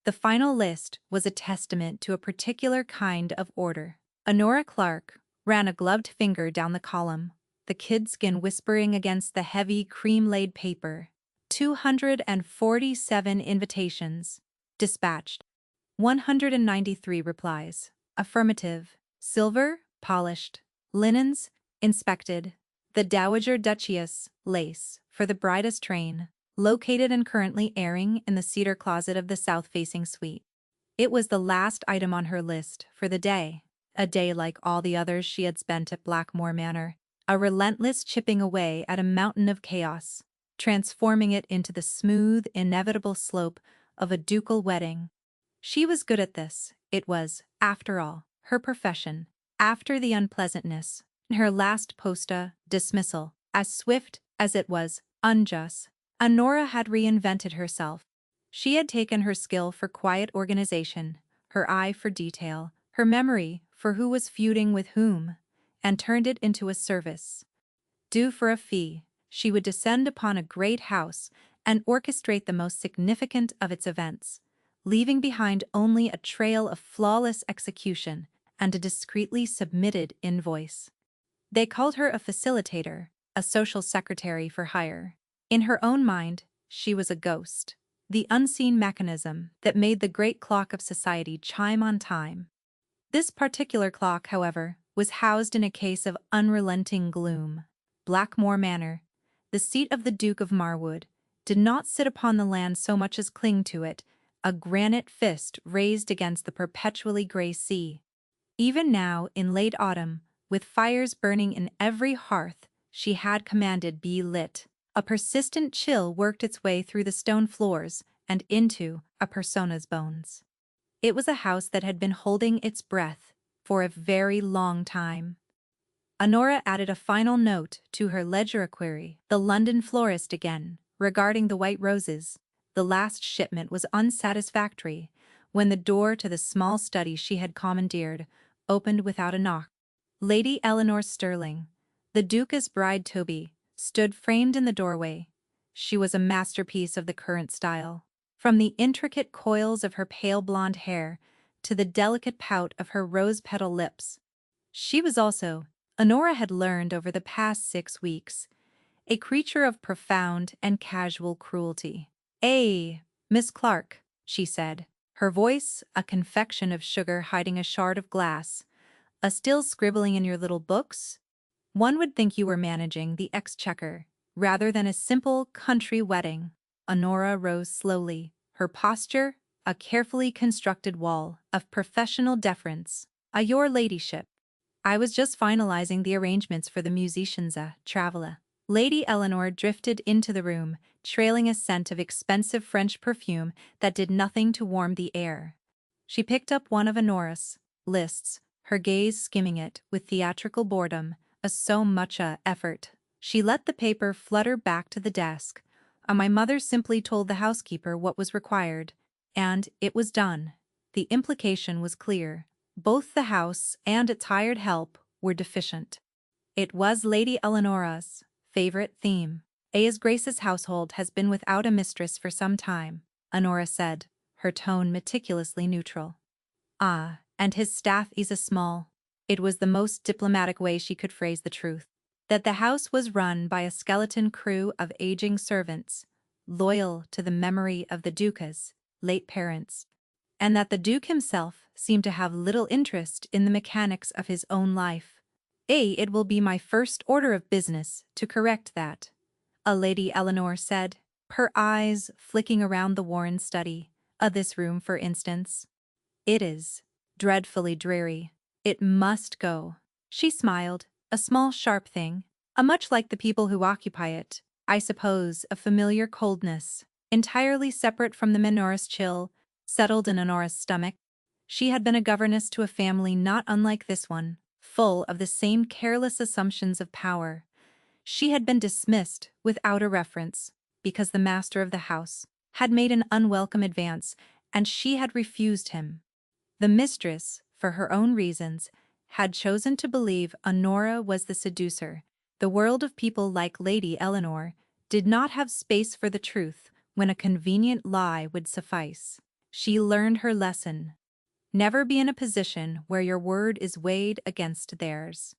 The final list was a testament to a particular kind of order. Honora Clark ran a gloved finger down the column, the kid skin whispering against the heavy cream-laid paper. 247 invitations. Dispatched. 193 replies. Affirmative. Silver, polished. Linens, inspected. The Dowager Duchess, lace, for the brightest train, located and currently airing in the cedar closet of the south-facing suite. It was the last item on her list for the day, a day like all the others she had spent at Blackmore Manor, a relentless chipping away at a mountain of chaos, transforming it into the smooth, inevitable slope of a ducal wedding. She was good at this. It was, after all, her profession. After the unpleasantness, her last posta dismissal, as swift as it was unjust, Honora had reinvented herself. She had taken her skill for quiet organization, her eye for detail, her memory for who was feuding with whom, and turned it into a service. Due for a fee, she would descend upon a great house and orchestrate the most significant of its events, leaving behind only a trail of flawless execution and a discreetly submitted invoice. They called her a facilitator, a social secretary for hire. In her own mind, she was a ghost, the unseen mechanism that made the great clock of society chime on time. This particular clock, however, was housed in a case of unrelenting gloom. Blackmore Manor, the seat of the Duke of Marwood, did not sit upon the land so much as cling to it, a granite fist raised against the perpetually gray sea. Even now, in late autumn, with fires burning in every hearth she had commanded be lit, a persistent chill worked its way through the stone floors and into a persona's bones. It was a house that had been holding its breath for a very long time. Honora added a final note to her ledger query, the London florist again, regarding the white roses. The last shipment was unsatisfactory when the door to the small study she had commandeered opened without a knock. Lady Eleanor Sterling, the Duca's bride Toby, stood framed in the doorway. She was a masterpiece of the current style. From the intricate coils of her pale blonde hair to the delicate pout of her rose-petal lips. She was also, Honora had learned over the past 6 weeks, a creature of profound and casual cruelty. Miss Clark," she said, her voice a confection of sugar hiding a shard of glass. Still scribbling in your little books? One would think you were managing the exchequer, rather than a simple country wedding." Honora rose slowly, her posture a carefully constructed wall of professional deference. "Your ladyship. I was just finalizing the arrangements for the musicians' traveller." Lady Eleanor drifted into the room, trailing a scent of expensive French perfume that did nothing to warm the air. She picked up one of Honora's lists, her gaze skimming it with theatrical boredom, so much effort. She let the paper flutter back to the desk. My mother simply told the housekeeper what was required, and it was done. The implication was clear. Both the house and its hired help were deficient. It was Lady Eleanor's favorite theme. "His Grace's household has been without a mistress for some time," Honora said, her tone meticulously neutral. And his staff is a small." It was the most diplomatic way she could phrase the truth. That the house was run by a skeleton crew of aging servants, loyal to the memory of the Duca's late parents, and that the Duke himself seemed to have little interest in the mechanics of his own life. It will be my first order of business to correct that," Lady Eleanor said, her eyes flicking around the Warren study. "This room, for instance. It is dreadfully dreary. It must go." She smiled, a small sharp thing, much like the people who occupy it, I suppose, a familiar coldness, entirely separate from the menorah's chill, settled in Honora's stomach. She had been a governess to a family not unlike this one, full of the same careless assumptions of power. She had been dismissed without a reference, because the master of the house had made an unwelcome advance, and she had refused him. The mistress, for her own reasons, had chosen to believe Honora was the seducer. The world of people like Lady Eleanor did not have space for the truth when a convenient lie would suffice. She learned her lesson. Never be in a position where your word is weighed against theirs.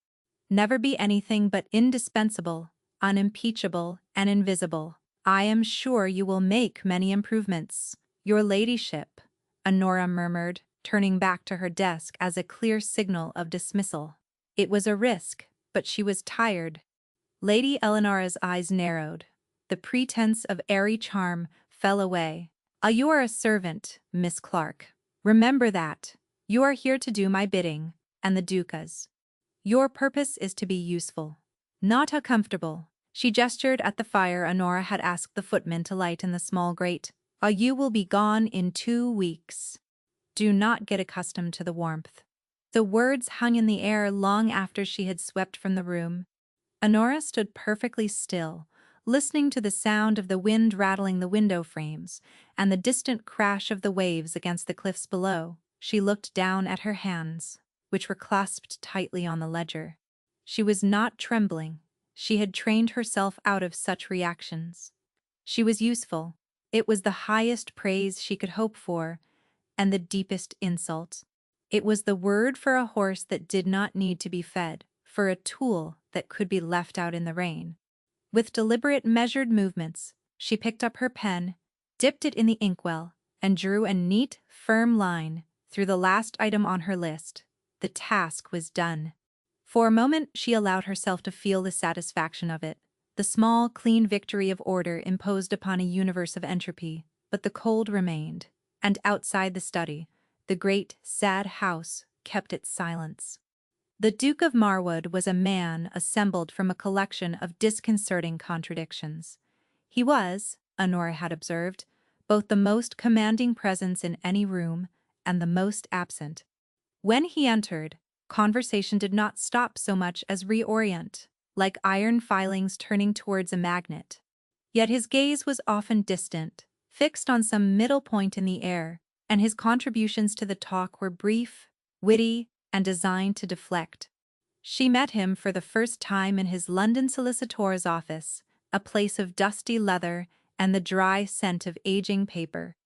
Never be anything but indispensable, unimpeachable, and invisible. I am sure you will make many improvements. Your ladyship, Honora murmured, turning back to her desk as a clear signal of dismissal. It was a risk, but she was tired. Lady Eleanor's eyes narrowed. The pretense of airy charm fell away. You are a servant, Miss Clark. Remember that. You are here to do my bidding, and the Duca's. Your purpose is to be useful, not comfortable. She gestured at the fire Honora had asked the footman to light in the small grate. You will be gone in 2 weeks. Do not get accustomed to the warmth. The words hung in the air long after she had swept from the room. Honora stood perfectly still, listening to the sound of the wind rattling the window frames and the distant crash of the waves against the cliffs below. She looked down at her hands, which were clasped tightly on the ledger. She was not trembling. She had trained herself out of such reactions. She was useful. It was the highest praise she could hope for, and the deepest insult. It was the word for a horse that did not need to be fed, for a tool that could be left out in the rain. With deliberate, measured movements, she picked up her pen, dipped it in the inkwell, and drew a neat, firm line through the last item on her list. The task was done. For a moment she allowed herself to feel the satisfaction of it, the small, clean victory of order imposed upon a universe of entropy, but the cold remained, and outside the study, the great, sad house kept its silence. The Duke of Marwood was a man assembled from a collection of disconcerting contradictions. He was, Honora had observed, both the most commanding presence in any room and the most absent. When he entered, conversation did not stop so much as reorient, like iron filings turning towards a magnet. Yet his gaze was often distant, fixed on some middle point in the air, and his contributions to the talk were brief, witty, and designed to deflect. She met him for the first time in his London solicitor's office, a place of dusty leather and the dry scent of aging paper.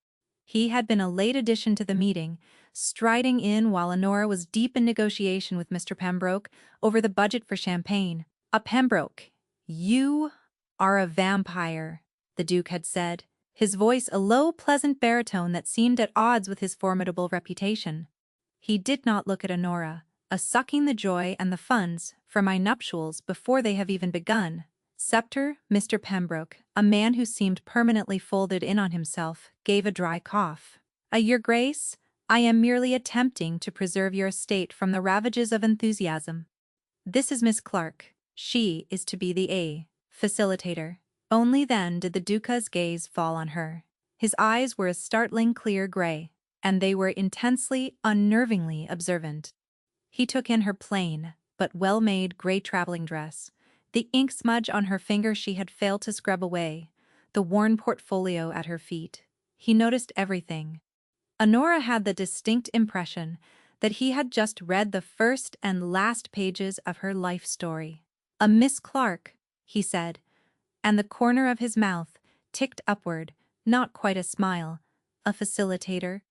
He had been a late addition to the meeting, striding in while Honora was deep in negotiation with Mr. Pembroke over the budget for champagne. Pembroke, you are a vampire," the Duke had said, his voice a low, pleasant baritone that seemed at odds with his formidable reputation. He did not look at Honora, sucking the joy and the funds for my nuptials before they have even begun. Scepter, Mr. Pembroke, a man who seemed permanently folded in on himself, gave a dry cough. Your Grace, I am merely attempting to preserve your estate from the ravages of enthusiasm. This is Miss Clark. She is to be the facilitator. Only then did the Duca's gaze fall on her. His eyes were a startling clear gray, and they were intensely, unnervingly observant. He took in her plain, but well-made gray traveling dress, the ink smudge on her finger she had failed to scrub away, the worn portfolio at her feet. He noticed everything. Honora had the distinct impression that he had just read the first and last pages of her life story. "A Miss Clark," he said, and the corner of his mouth ticked upward, not quite a smile. "A facilitator?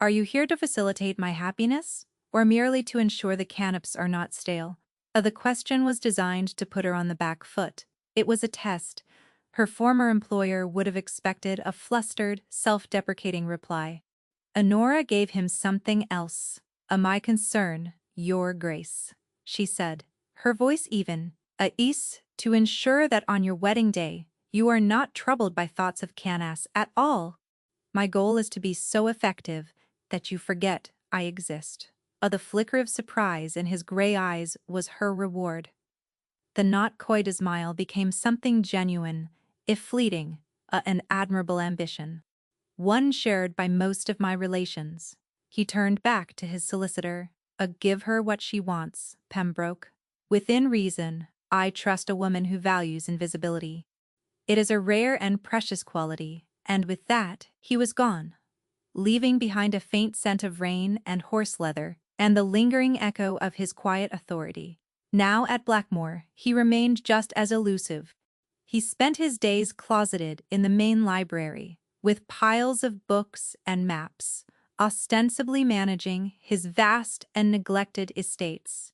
Are you here to facilitate my happiness, or merely to ensure the canaps are not stale?" The question was designed to put her on the back foot. It was a test. Her former employer would have expected a flustered, self-deprecating reply. Honora gave him something else. "My concern, Your Grace," she said, her voice even, is to ensure that on your wedding day you are not troubled by thoughts of Canas at all. My goal is to be so effective that you forget I exist." The flicker of surprise in his gray eyes was her reward. The not quite a smile became something genuine, if fleeting, an admirable ambition. One shared by most of my relations. He turned back to his solicitor. "Give her what she wants, Pembroke. Within reason, I trust a woman who values invisibility. It is a rare and precious quality," and with that, he was gone, leaving behind a faint scent of rain and horse leather, and the lingering echo of his quiet authority. Now at Blackmore, he remained just as elusive. He spent his days closeted in the main library, with piles of books and maps, ostensibly managing his vast and neglected estates.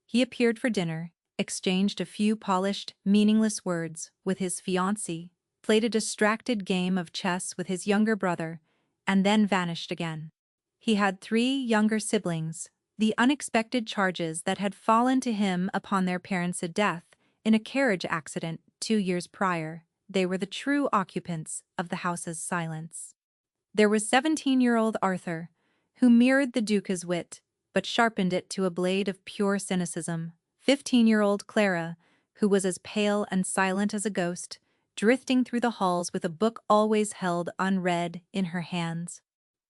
He appeared for dinner, exchanged a few polished, meaningless words with his fiancée, played a distracted game of chess with his younger brother, and then vanished again. He had 3 younger siblings, the unexpected charges that had fallen to him upon their parents' death in a carriage accident 2 years prior. They were the true occupants of the house's silence. There was 17-year-old Arthur, who mirrored the Duke's wit, but sharpened it to a blade of pure cynicism. 15-year-old Clara, who was as pale and silent as a ghost, drifting through the halls with a book always held unread in her hands,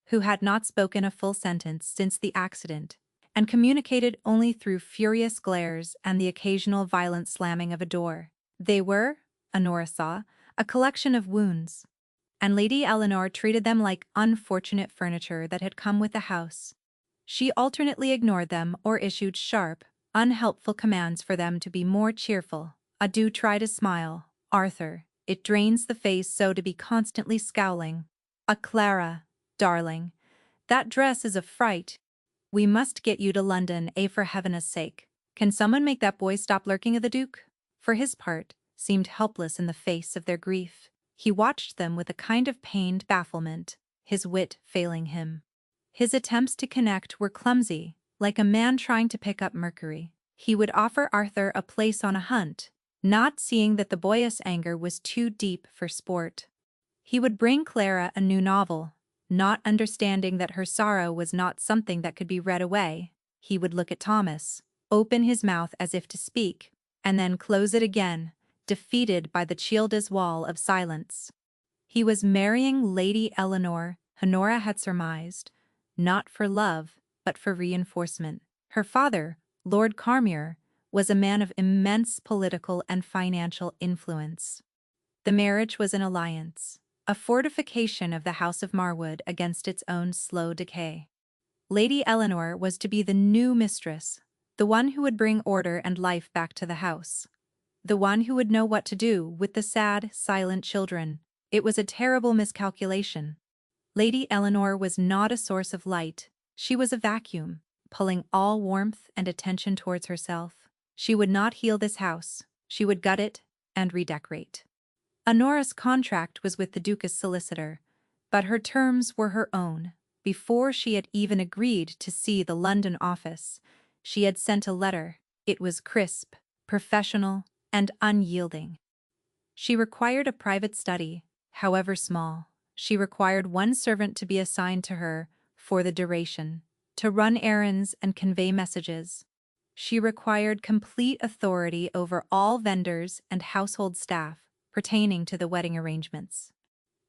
who had not spoken a full sentence since the accident, and communicated only through furious glares and the occasional violent slamming of a door. They were, Honora saw, a collection of wounds, and Lady Eleanor treated them like unfortunate furniture that had come with the house. She alternately ignored them or issued sharp, unhelpful commands for them to be more cheerful. Do try to smile, Arthur. It drains the face so to be constantly scowling. Clara, darling, that dress is a fright. We must get you to London, for heaven's sake. Can someone make that boy stop lurking at the Duke? For his part, seemed helpless in the face of their grief. He watched them with a kind of pained bafflement, his wit failing him. His attempts to connect were clumsy, like a man trying to pick up mercury. He would offer Arthur a place on a hunt, not seeing that the boyish anger was too deep for sport. He would bring Clara a new novel, not understanding that her sorrow was not something that could be read away. He would look at Thomas, open his mouth as if to speak, and then close it again, defeated by the Childe's wall of silence. He was marrying Lady Eleanor, Honora had surmised, not for love, but for reinforcement. Her father, Lord Carmere, was a man of immense political and financial influence. The marriage was an alliance, a fortification of the House of Marwood against its own slow decay. Lady Eleanor was to be the new mistress, the one who would bring order and life back to the house, the one who would know what to do with the sad, silent children. It was a terrible miscalculation. Lady Eleanor was not a source of light. She was a vacuum, pulling all warmth and attention towards herself. She would not heal this house. She would gut it and redecorate. Honora's contract was with the Duke's solicitor, but her terms were her own. Before she had even agreed to see the London office, she had sent a letter. It was crisp, professional, and unyielding. She required a private study, however small. She required one servant to be assigned to her for the duration, to run errands and convey messages. She required complete authority over all vendors and household staff pertaining to the wedding arrangements.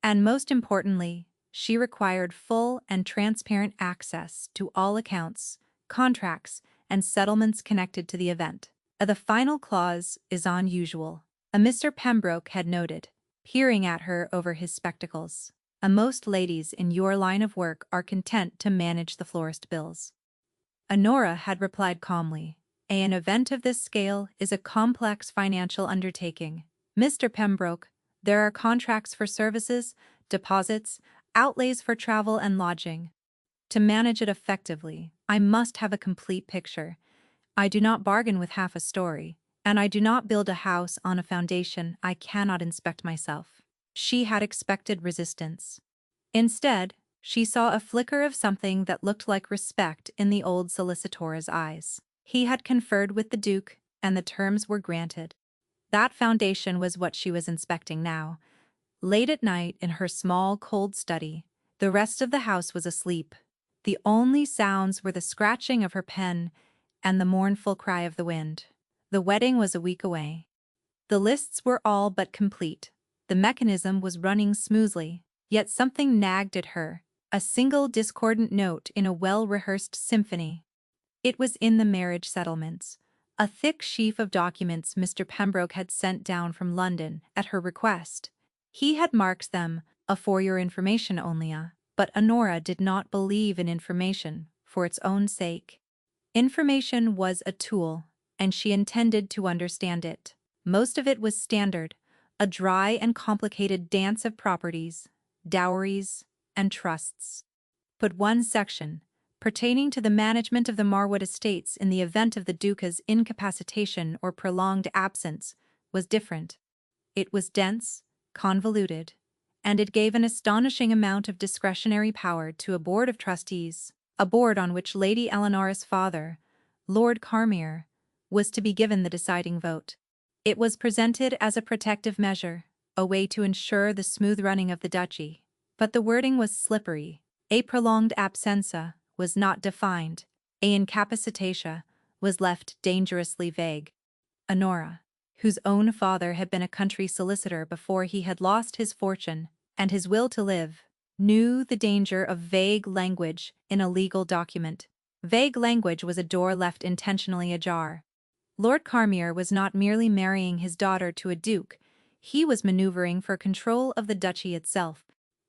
And most importantly, she required full and transparent access to all accounts, contracts, and settlements connected to the event. The final clause is unusual, Mr. Pembroke had noted, peering at her over his spectacles. Most ladies in your line of work are content to manage the florist bills. Honora had replied calmly, an event of this scale is a complex financial undertaking. Mr. Pembroke, there are contracts for services, deposits, outlays for travel and lodging. To manage it effectively, I must have a complete picture. I do not bargain with half a story, and I do not build a house on a foundation I cannot inspect myself. She had expected resistance. Instead, she saw a flicker of something that looked like respect in the old solicitor's eyes. He had conferred with the Duke, and the terms were granted. That foundation was what she was inspecting now. Late at night in her small, cold study, the rest of the house was asleep. The only sounds were the scratching of her pen and the mournful cry of the wind. The wedding was a week away. The lists were all but complete. The mechanism was running smoothly, yet something nagged at her, a single discordant note in a well-rehearsed symphony. It was in the marriage settlements, a thick sheaf of documents Mr. Pembroke had sent down from London at her request. He had marked them for your information only, but Honora did not believe in information for its own sake. Information was a tool, and she intended to understand it. Most of it was standard, a dry and complicated dance of properties, dowries, and trusts. But one section, pertaining to the management of the Marwood estates in the event of the Duca's incapacitation or prolonged absence, was different. It was dense, convoluted, and it gave an astonishing amount of discretionary power to a board of trustees, a board on which Lady Eleanor's father, Lord Carmere, was to be given the deciding vote. It was presented as a protective measure, a way to ensure the smooth running of the duchy, but the wording was slippery. A prolonged absentia was not defined, a incapacitatio was left dangerously vague. Honora, whose own father had been a country solicitor before he had lost his fortune and his will to live, knew the danger of vague language in a legal document. Vague language was a door left intentionally ajar. Lord Carmere was not merely marrying his daughter to a duke, he was maneuvering for control of the duchy itself.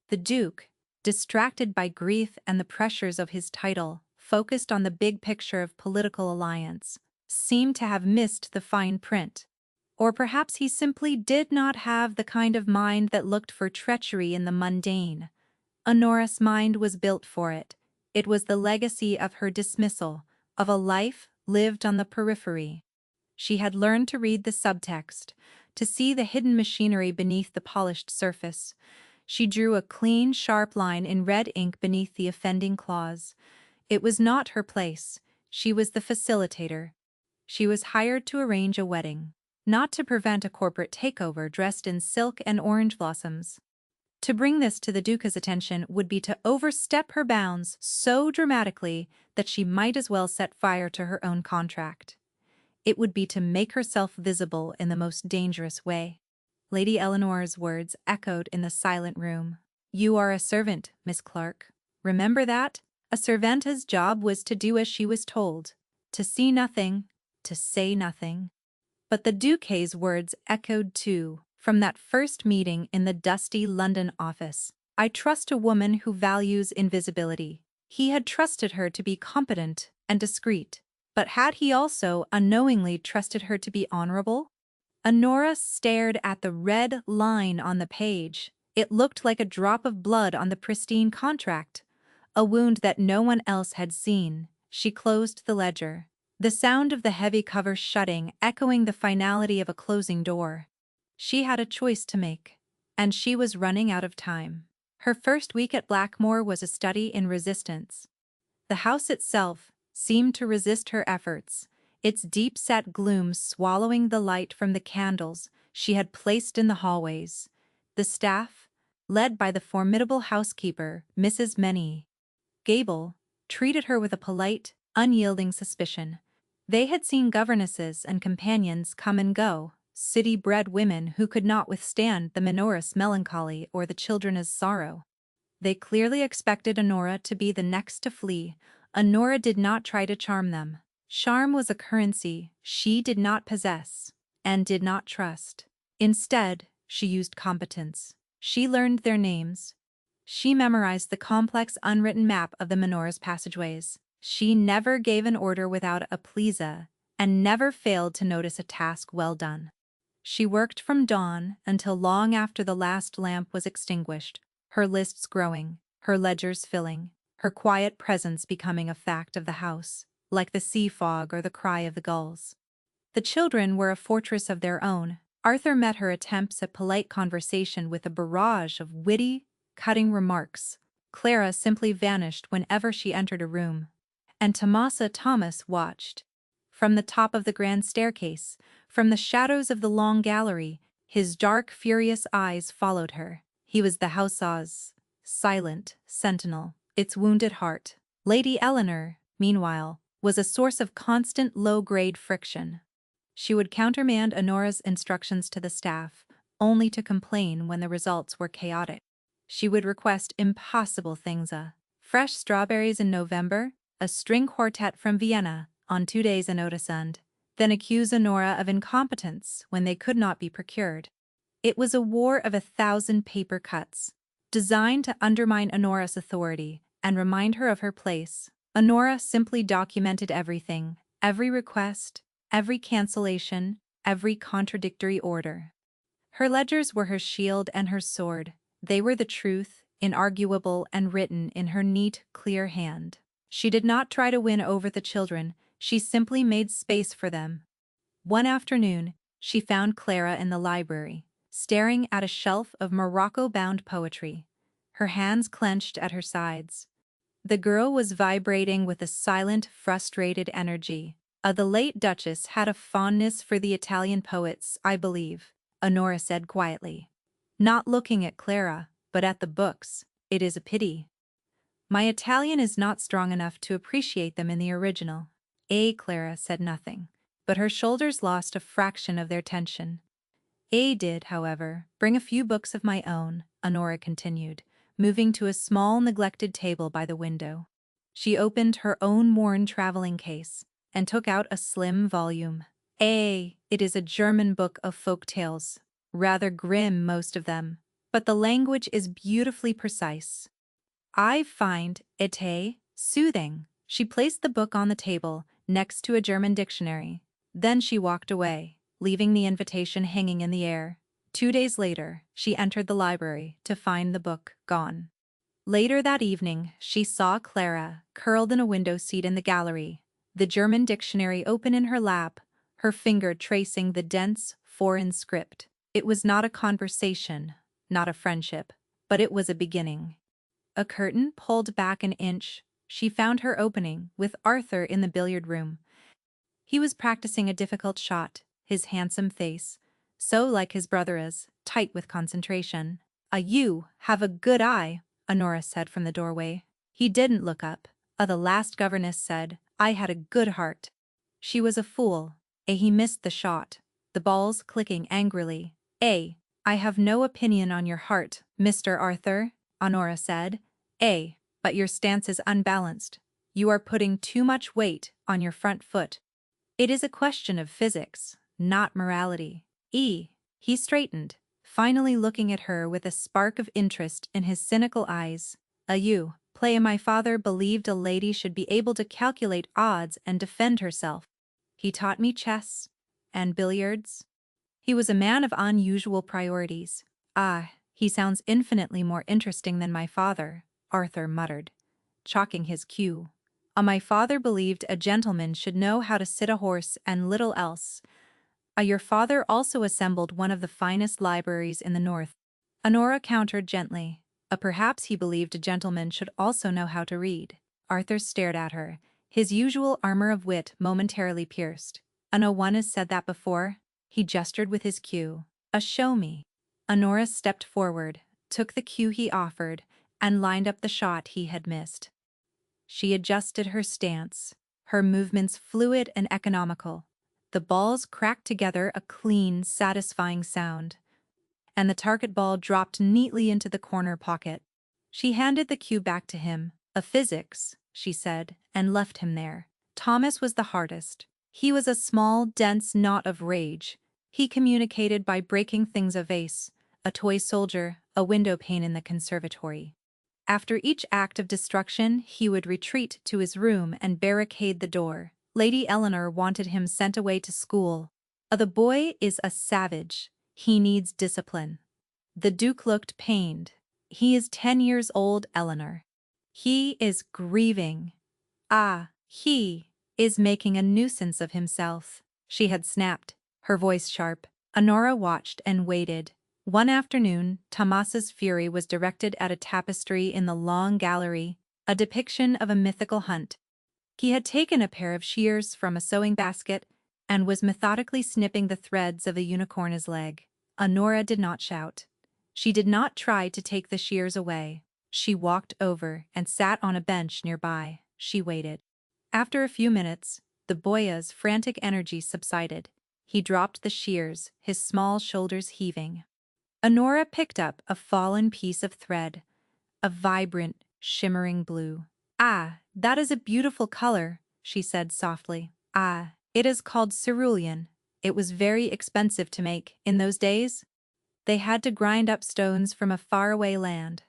The duke, distracted by grief and the pressures of his title, focused on the big picture of political alliance, seemed to have missed the fine print. Or perhaps he simply did not have the kind of mind that looked for treachery in the mundane. Honora's mind was built for it. It was the legacy of her dismissal, of a life lived on the periphery. She had learned to read the subtext, to see the hidden machinery beneath the polished surface. She drew a clean, sharp line in red ink beneath the offending clause. It was not her place. She was the facilitator. She was hired to arrange a wedding, not to prevent a corporate takeover dressed in silk and orange blossoms. To bring this to the Duca's attention would be to overstep her bounds so dramatically that she might as well set fire to her own contract. It would be to make herself visible in the most dangerous way. Lady Eleanor's words echoed in the silent room. "You are a servant, Miss Clark. Remember that? A servanta's job was to do as she was told, to see nothing, to say nothing." But the Duque's words echoed too, from that first meeting in the dusty London office. "I trust a woman who values invisibility." He had trusted her to be competent and discreet. But had he also unknowingly trusted her to be honorable? Honora stared at the red line on the page. It looked like a drop of blood on the pristine contract, a wound that no one else had seen. She closed the ledger, the sound of the heavy cover shutting echoing the finality of a closing door. She had a choice to make, and she was running out of time. Her first week at Blackmore was a study in resistance. The house itself seemed to resist her efforts, its deep-set gloom swallowing the light from the candles she had placed in the hallways. The staff, led by the formidable housekeeper, Mrs. Menny Gable, treated her with a polite, unyielding suspicion. They had seen governesses and companions come and go, city-bred women who could not withstand the menorah's melancholy or the children's sorrow. They clearly expected Honora to be the next to flee. Honora did not try to charm them. Charm was a currency she did not possess and did not trust. Instead, she used competence. She learned their names. She memorized the complex unwritten map of the menorah's passageways. She never gave an order without a pleasa and never failed to notice a task well done. She worked from dawn until long after the last lamp was extinguished, her lists growing, her ledgers filling, her quiet presence becoming a fact of the house, like the sea fog or the cry of the gulls. The children were a fortress of their own. Arthur met her attempts at polite conversation with a barrage of witty, cutting remarks. Clara simply vanished whenever she entered a room. And Tomasa Thomas watched. From the top of the grand staircase, from the shadows of the long gallery, his dark, furious eyes followed her. He was the house's silent sentinel, its wounded heart. Lady Eleanor, meanwhile, was a source of constant low-grade friction. She would countermand Honora's instructions to the staff, only to complain when the results were chaotic. She would request impossible things: fresh strawberries in November, a string quartet from Vienna on 2 days' notice, and then accuse Honora of incompetence when they could not be procured. It was a war of 1,000 paper cuts, designed to undermine Honora's authority and remind her of her place. Honora simply documented everything, every request, every cancellation, every contradictory order. Her ledgers were her shield and her sword. They were the truth inarguable and written in her neat, clear hand. She did not try to win over the children, she simply made space for them. One afternoon, she found Clara in the library, staring at a shelf of Morocco-bound poetry, her hands clenched at her sides. The girl was vibrating with a silent, frustrated energy. The late Duchess had a fondness for the Italian poets, I believe, Honora said quietly. Not looking at Clara, but at the books. It is a pity. My Italian is not strong enough to appreciate them in the original. Clara said nothing, but her shoulders lost a fraction of their tension. Did, however, bring a few books of my own, Honora continued, moving to a small, neglected table by the window. She opened her own worn traveling case and took out a slim volume. It is a German book of folk tales, rather grim most of them, but the language is beautifully precise. I find it soothing. She placed the book on the table, next to a German dictionary. Then she walked away, leaving the invitation hanging in the air. 2 days later, she entered the library to find the book gone. Later that evening, she saw Clara, curled in a window seat in the gallery, the German dictionary open in her lap, her finger tracing the dense, foreign script. It was not a conversation, not a friendship, but it was a beginning. A curtain pulled back an inch. She found her opening, with Arthur in the billiard room. He was practicing a difficult shot, his handsome face, so like his brother's, tight with concentration. You have a good eye, Honora said from the doorway. He didn't look up. The last governess said, I had a good heart. She was a fool. He missed the shot, the balls clicking angrily. I have no opinion on your heart, Mr. Arthur, Honora said. But your stance is unbalanced. You are putting too much weight on your front foot. It is a question of physics, not morality. He straightened, finally looking at her with a spark of interest in his cynical eyes. My father believed a lady should be able to calculate odds and defend herself. He taught me chess and billiards. He was a man of unusual priorities. He sounds infinitely more interesting than my father, Arthur muttered, chalking his cue. My father believed a gentleman should know how to sit a horse and little else. Your father also assembled one of the finest libraries in the north. Honora countered gently. Perhaps he believed a gentleman should also know how to read. Arthur stared at her, his usual armor of wit momentarily pierced. No one has said that before. He gestured with his cue. Show me. Honora stepped forward, took the cue he offered, and lined up the shot he had missed. She adjusted her stance, her movements fluid and economical. The balls cracked together a clean, satisfying sound, and the target ball dropped neatly into the corner pocket. She handed the cue back to him. A physics, she said, and left him there. Thomas was the hardest. He was a small, dense knot of rage. He communicated by breaking things: a vase, a toy soldier, a window pane in the conservatory. After each act of destruction, he would retreat to his room and barricade the door. Lady Eleanor wanted him sent away to school. The boy is a savage. He needs discipline. The Duke looked pained. He is 10 years old, Eleanor. He is grieving. He is making a nuisance of himself. She had snapped, her voice sharp. Honora watched and waited. One afternoon, Thomas's fury was directed at a tapestry in the long gallery, a depiction of a mythical hunt. He had taken a pair of shears from a sewing basket and was methodically snipping the threads of a unicorn's leg. Honora did not shout. She did not try to take the shears away. She walked over and sat on a bench nearby. She waited. After a few minutes, the boy's frantic energy subsided. He dropped the shears, his small shoulders heaving. Honora picked up a fallen piece of thread, a vibrant, shimmering blue. That is a beautiful color, she said softly. It is called cerulean. It was very expensive to make in those days. They had to grind up stones from a faraway land.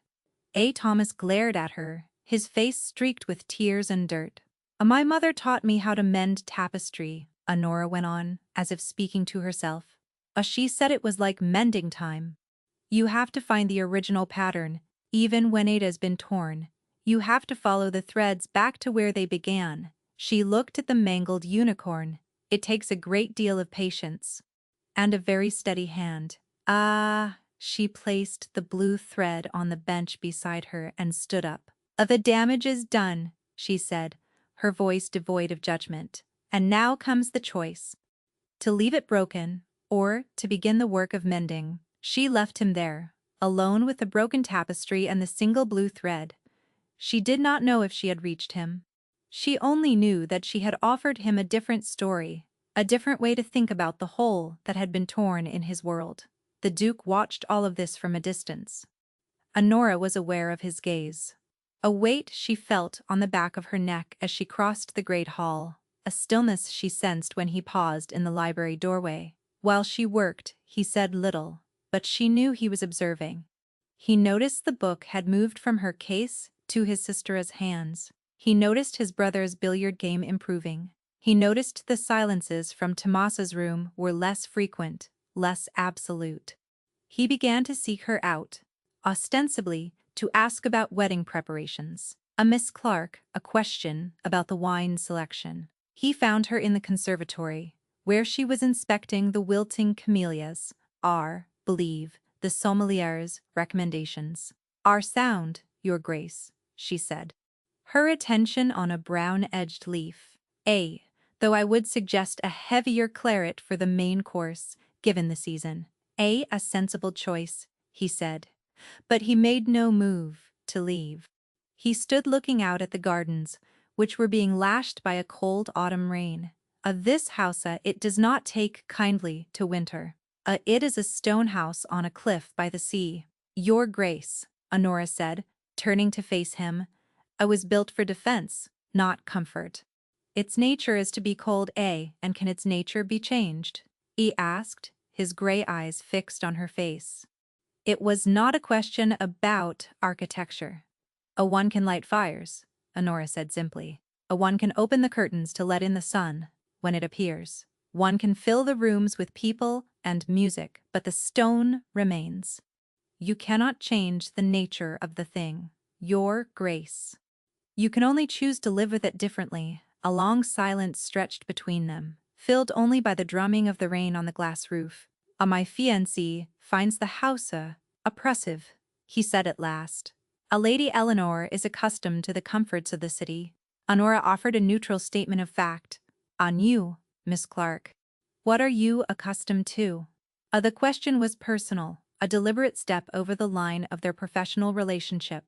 Thomas glared at her, his face streaked with tears and dirt. My mother taught me how to mend tapestry, Honora went on, as if speaking to herself. She said it was like mending time. You have to find the original pattern, Even when it has been torn, you have to follow the threads back to where they began. She looked at the mangled unicorn. It takes a great deal of patience. And a very steady hand. She placed the blue thread on the bench beside her and stood up. The damage is done, she said, her voice devoid of judgment. And now comes the choice. To leave it broken, or to begin the work of mending. She left him there, alone with the broken tapestry and the single blue thread. She did not know if she had reached him. She only knew that she had offered him a different story, a different way to think about the hole that had been torn in his world. The Duke watched all of this from a distance. Honora was aware of his gaze. A weight she felt on the back of her neck as she crossed the great hall, a stillness she sensed when he paused in the library doorway. While she worked, he said little, but she knew he was observing. He noticed the book had moved from her case to his sister's hands. He noticed his brother's billiard game improving. He noticed the silences from Tomasa's room were less frequent, less absolute. He began to seek her out, ostensibly to ask about wedding preparations. A Miss Clark, a question about the wine selection. He found her in the conservatory, where she was inspecting the wilting camellias. Believe the sommelier's recommendations. Are sound, Your Grace, she said. Her attention on a brown-edged leaf. Though I would suggest a heavier claret for the main course, given the season. A sensible choice, he said. But he made no move to leave. He stood looking out at the gardens, which were being lashed by a cold autumn rain. This house, it does not take kindly to winter. It is a stone house on a cliff by the sea. Your Grace, Honora said, turning to face him. Was built for defense, not comfort. Its nature is to be cold, and can its nature be changed? He asked, his gray eyes fixed on her face. It was not a question about architecture. One can light fires, Honora said simply. One can open the curtains to let in the sun, when it appears. One can fill the rooms with people and music, but the stone remains. You cannot change the nature of the thing, Your Grace. You can only choose to live with it differently. A long silence stretched between them, filled only by the drumming of the rain on the glass roof. My fiancé finds the house oppressive, he said at last. Lady Eleanor is accustomed to the comforts of the city. Honora offered a neutral statement of fact. On you, Miss Clark. What are you accustomed to? The question was personal, a deliberate step over the line of their professional relationship.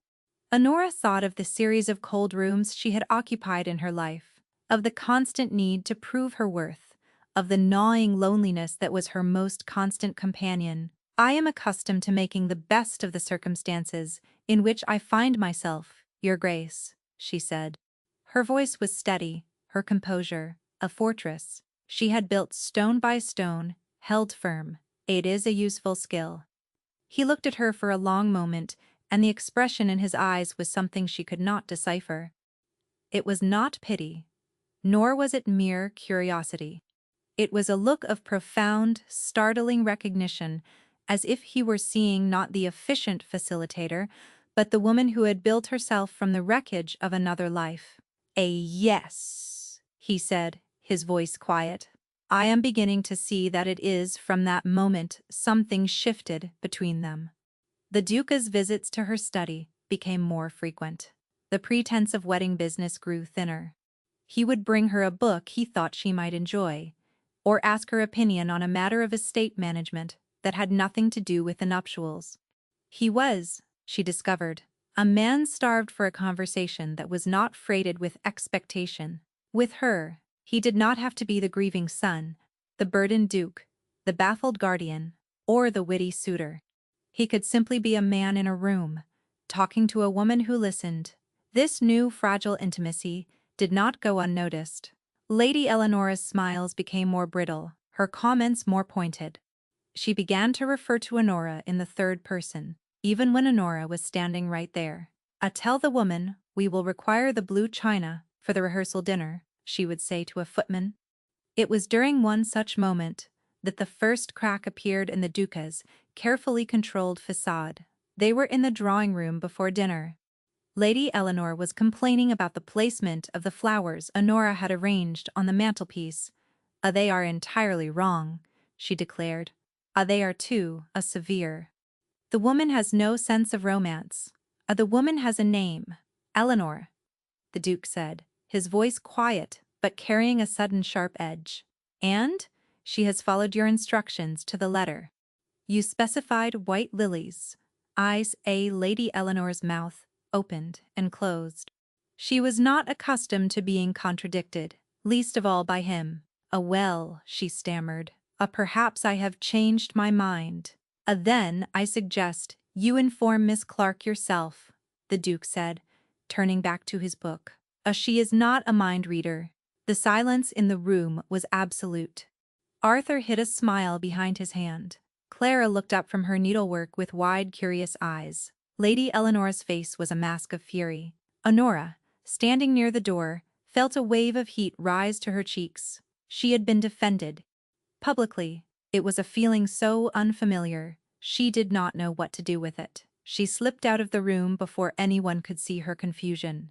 Honora thought of the series of cold rooms she had occupied in her life, of the constant need to prove her worth, of the gnawing loneliness that was her most constant companion. I am accustomed to making the best of the circumstances in which I find myself, Your Grace, she said. Her voice was steady, her composure, a fortress. She had built stone by stone, held firm. It is a useful skill. He looked at her for a long moment, and the expression in his eyes was something she could not decipher. It was not pity, nor was it mere curiosity. It was a look of profound, startling recognition, as if he were seeing not the efficient facilitator, but the woman who had built herself from the wreckage of another life. Yes, he said, his voice quiet. I am beginning to see that it is from that moment something shifted between them. The Duca's visits to her study became more frequent. The pretense of wedding business grew thinner. He would bring her a book he thought she might enjoy, or ask her opinion on a matter of estate management that had nothing to do with the nuptials. He was, she discovered, a man starved for a conversation that was not freighted with expectation. With her, he did not have to be the grieving son, the burdened duke, the baffled guardian, or the witty suitor. He could simply be a man in a room, talking to a woman who listened. This new fragile intimacy did not go unnoticed. Lady Eleanor's smiles became more brittle, her comments more pointed. She began to refer to Honora in the third person, even when Honora was standing right there. Tell the woman we will require the blue china for the rehearsal dinner, she would say to a footman. It was during one such moment that the first crack appeared in the Duca's carefully controlled facade. They were in the drawing room before dinner. Lady Eleanor was complaining about the placement of the flowers Honora had arranged on the mantelpiece. They are entirely wrong," she declared. They are too severe. The woman has no sense of romance. The woman has a name. Eleanor," the Duke said, his voice quiet but carrying a sudden sharp edge. "And she has followed your instructions to the letter. You specified white lilies." Lady Eleanor's mouth opened and closed. She was not accustomed to being contradicted, least of all by him. Well," she stammered, perhaps I have changed my mind." Then I suggest you inform Miss Clark yourself," the Duke said, turning back to his book. She is not a mind reader." The silence in the room was absolute. Arthur hid a smile behind his hand. Clara looked up from her needlework with wide, curious eyes. Lady Eleanor's face was a mask of fury. Honora, standing near the door, felt a wave of heat rise to her cheeks. She had been defended. Publicly, it was a feeling so unfamiliar, she did not know what to do with it. She slipped out of the room before anyone could see her confusion.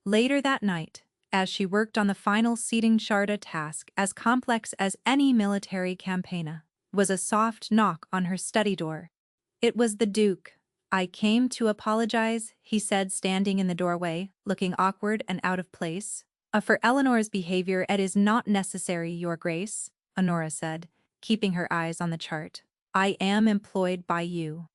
Later that night, as she worked on the final seating chart, a task as complex as any military campaign, was a soft knock on her study door. It was the Duke. "I came to apologize," he said, standing in the doorway, looking awkward and out of place. For Eleanor's behavior it is not necessary, Your Grace," Honora said, keeping her eyes on the chart. "I am employed by you.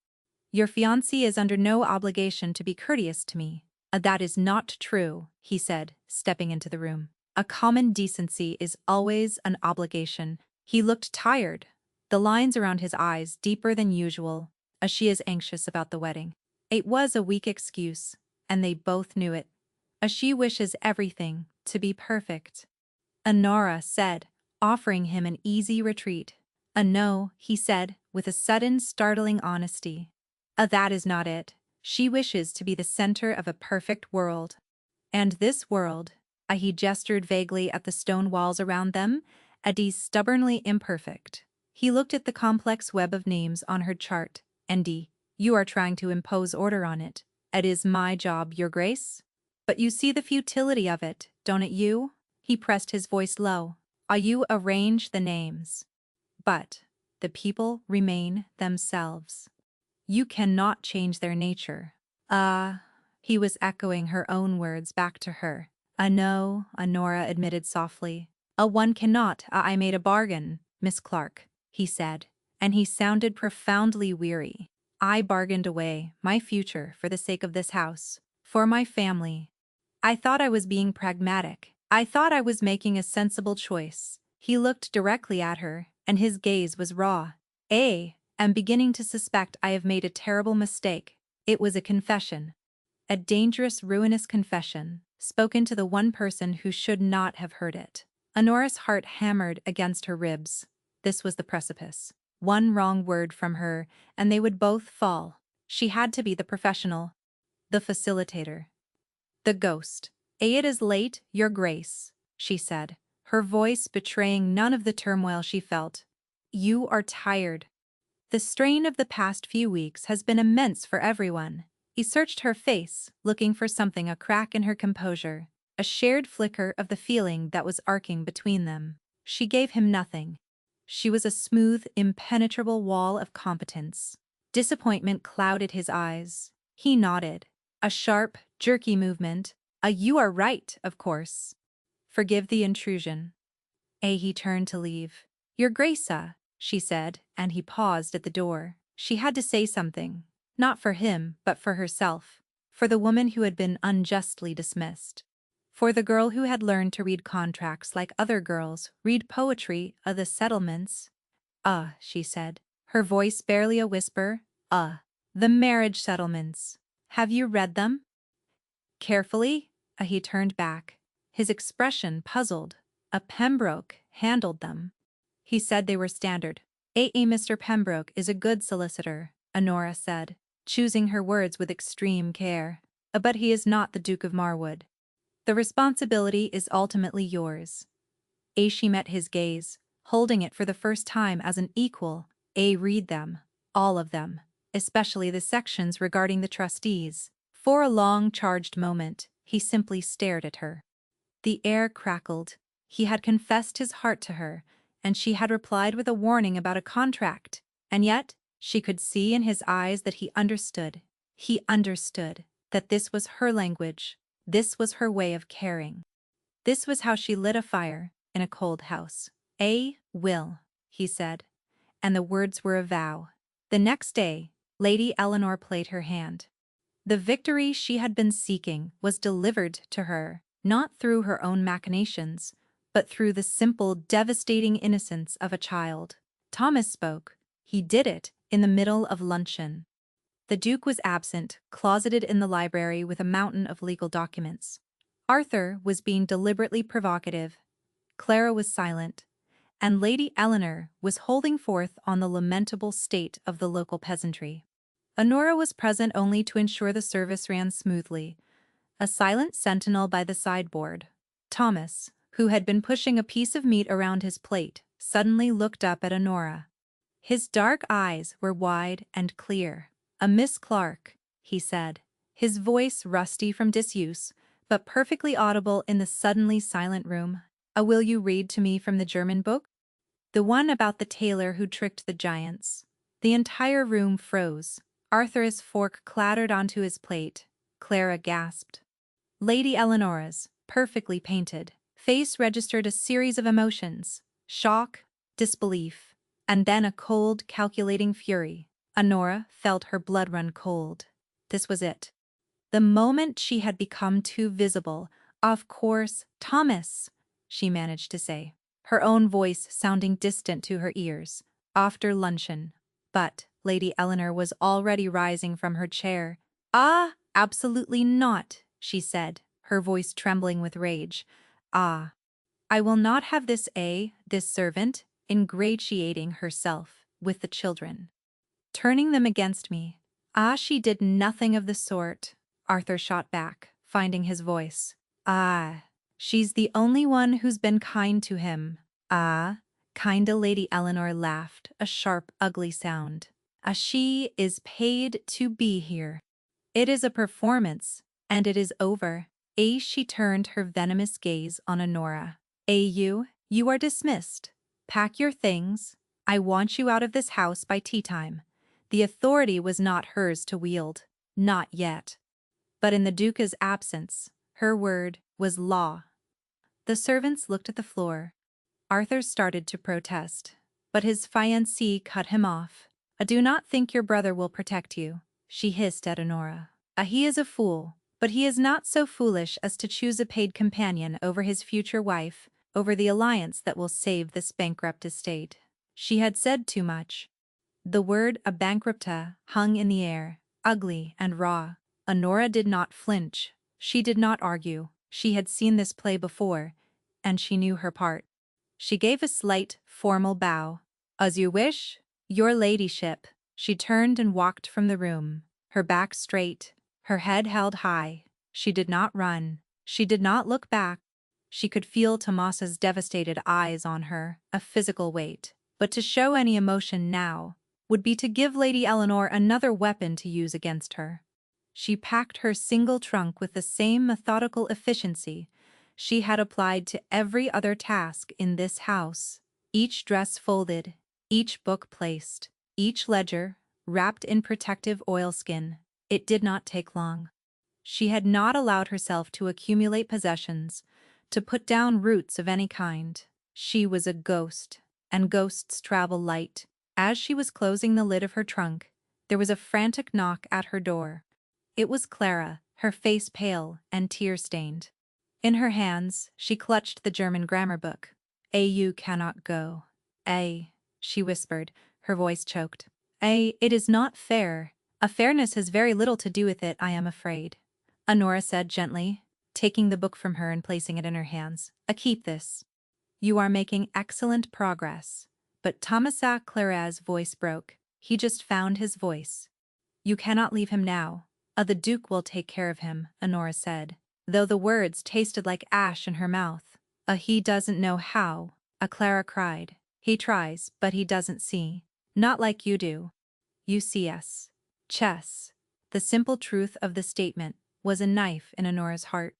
Your fiancé is under no obligation to be courteous to me." "That is not true," he said, stepping into the room. "A common decency is always an obligation." He looked tired, the lines around his eyes deeper than usual. She is anxious about the wedding." It was a weak excuse, and they both knew it. She wishes everything to be perfect," Honora said, offering him an easy retreat. No," he said, with a sudden, startling honesty. That is not it. She wishes to be the center of a perfect world. And this world," he gestured vaguely at the stone walls around them, "is stubbornly imperfect." He looked at the complex web of names on her chart. "And you are trying to impose order on it. It is my job, Your Grace. But you see the futility of it, don't it you?" He pressed his voice low. "You arrange the names. But the people remain themselves. You cannot change their nature." He was echoing her own words back to her. No," Honora admitted softly. One cannot. I made a bargain, Miss Clark," he said, and he sounded profoundly weary. "I bargained away my future for the sake of this house, for my family. I thought I was being pragmatic. I thought I was making a sensible choice." He looked directly at her, and his gaze was raw. "I'm beginning to suspect I have made a terrible mistake." It was a confession. A dangerous, ruinous confession, spoken to the one person who should not have heard it. Honora's heart hammered against her ribs. This was the precipice. One wrong word from her, and they would both fall. She had to be the professional, the facilitator, the ghost. "It is late, Your Grace," she said, her voice betraying none of the turmoil she felt. "You are tired." The strain of the past few weeks has been immense for everyone. He searched her face, looking for something, a crack in her composure, a shared flicker of the feeling that was arcing between them. She gave him nothing. She was a smooth, impenetrable wall of competence. Disappointment clouded his eyes. He nodded. A sharp, jerky movement. "You are right, of course. Forgive the intrusion." He turned to leave. "Your Grace," she said, and he paused at the door. She had to say something, not for him, but for herself, for the woman who had been unjustly dismissed, for the girl who had learned to read contracts like other girls read poetry of the settlements. She said, her voice barely a whisper. The marriage settlements. Have you read them?" Carefully, he turned back, his expression puzzled. Pembroke handled them. He said they were standard. Mr. Pembroke is a good solicitor," Honora said, choosing her words with extreme care. "But he is not the Duke of Marwood. The responsibility is ultimately yours." She met his gaze, holding it for the first time as an equal. Read them, all of them. especially the sections regarding the trustees. For a long, charged moment, he simply stared at her. The air crackled. He had confessed his heart to her, and she had replied with a warning about a contract. And yet, she could see in his eyes that he understood. He understood that this was her language. This was her way of caring. This was how she lit a fire in a cold house. Will, he said, and the words were a vow. The next day, Lady Eleanor played her hand. The victory she had been seeking was delivered to her, not through her own machinations, but through the simple, devastating innocence of a child. Thomas spoke. He did it in the middle of luncheon. The Duke was absent, closeted in the library with a mountain of legal documents. Arthur was being deliberately provocative. Clara was silent, and Lady Eleanor was holding forth on the lamentable state of the local peasantry. Honora was present only to ensure the service ran smoothly, a silent sentinel by the sideboard. Thomas, who had been pushing a piece of meat around his plate, suddenly looked up at Honora. His dark eyes were wide and clear. "A Miss Clark," he said, his voice rusty from disuse, but perfectly audible in the suddenly silent room. Will you read to me from the German book? The one about the tailor who tricked the giants." The entire room froze. Arthur's fork clattered onto his plate. Clara gasped. Lady Eleanor's, perfectly painted, face registered a series of emotions: shock, disbelief, and then a cold, calculating fury. Honora felt her blood run cold. This was it. The moment she had become too visible. "Of course, Thomas," she managed to say, her own voice sounding distant to her ears. "After luncheon." But Lady Eleanor was already rising from her chair. "Ah, absolutely not," she said, her voice trembling with rage. "Ah, I will not have this servant ingratiating herself with the children, turning them against me." "Ah, she did nothing of the sort," Arthur shot back, finding his voice. "Ah, she's the only one who's been kind to him." "Ah, kinda," Lady Eleanor laughed, a sharp, ugly sound. She is paid to be here. It is a performance, and it is over." She turned her venomous gaze on Honora. You are dismissed. Pack your things. I want you out of this house by tea time." The authority was not hers to wield. Not yet. But in the Duke's absence, her word was law. The servants looked at the floor. Arthur started to protest, but his fiancée cut him off. "I do not think your brother will protect you," she hissed at Honora. He is a fool, but he is not so foolish as to choose a paid companion over his future wife, over the alliance that will save this bankrupt estate." She had said too much. The word "a bankrupta" hung in the air, ugly and raw. Honora did not flinch. She did not argue. She had seen this play before, and she knew her part. She gave a slight, formal bow. "As you wish, your ladyship." She turned and walked from the room, her back straight, her head held high. She did not run. She did not look back. She could feel Tomas's devastated eyes on her, a physical weight. But to show any emotion now would be to give Lady Eleanor another weapon to use against her. She packed her single trunk with the same methodical efficiency she had applied to every other task in this house. Each dress folded, each book placed, each ledger wrapped in protective oilskin. It did not take long. She had not allowed herself to accumulate possessions, to put down roots of any kind. She was a ghost, and ghosts travel light. As she was closing the lid of her trunk, there was a frantic knock at her door. It was Clara, her face pale and tear-stained. In her hands, she clutched the German grammar book. "You cannot go." She whispered, her voice choked. It is not fair. A fairness has very little to do with it, I am afraid," Honora said gently, taking the book from her and placing it in her hands. Keep this. You are making excellent progress." But Tomasa Clara's voice broke. He just found his voice. "You cannot leave him now. The Duke will take care of him," Honora said, though the words tasted like ash in her mouth. He doesn't know how," Clara cried. "He tries, but he doesn't see. Not like you do. You see us. Chess. The simple truth of the statement was a knife in Honora's heart.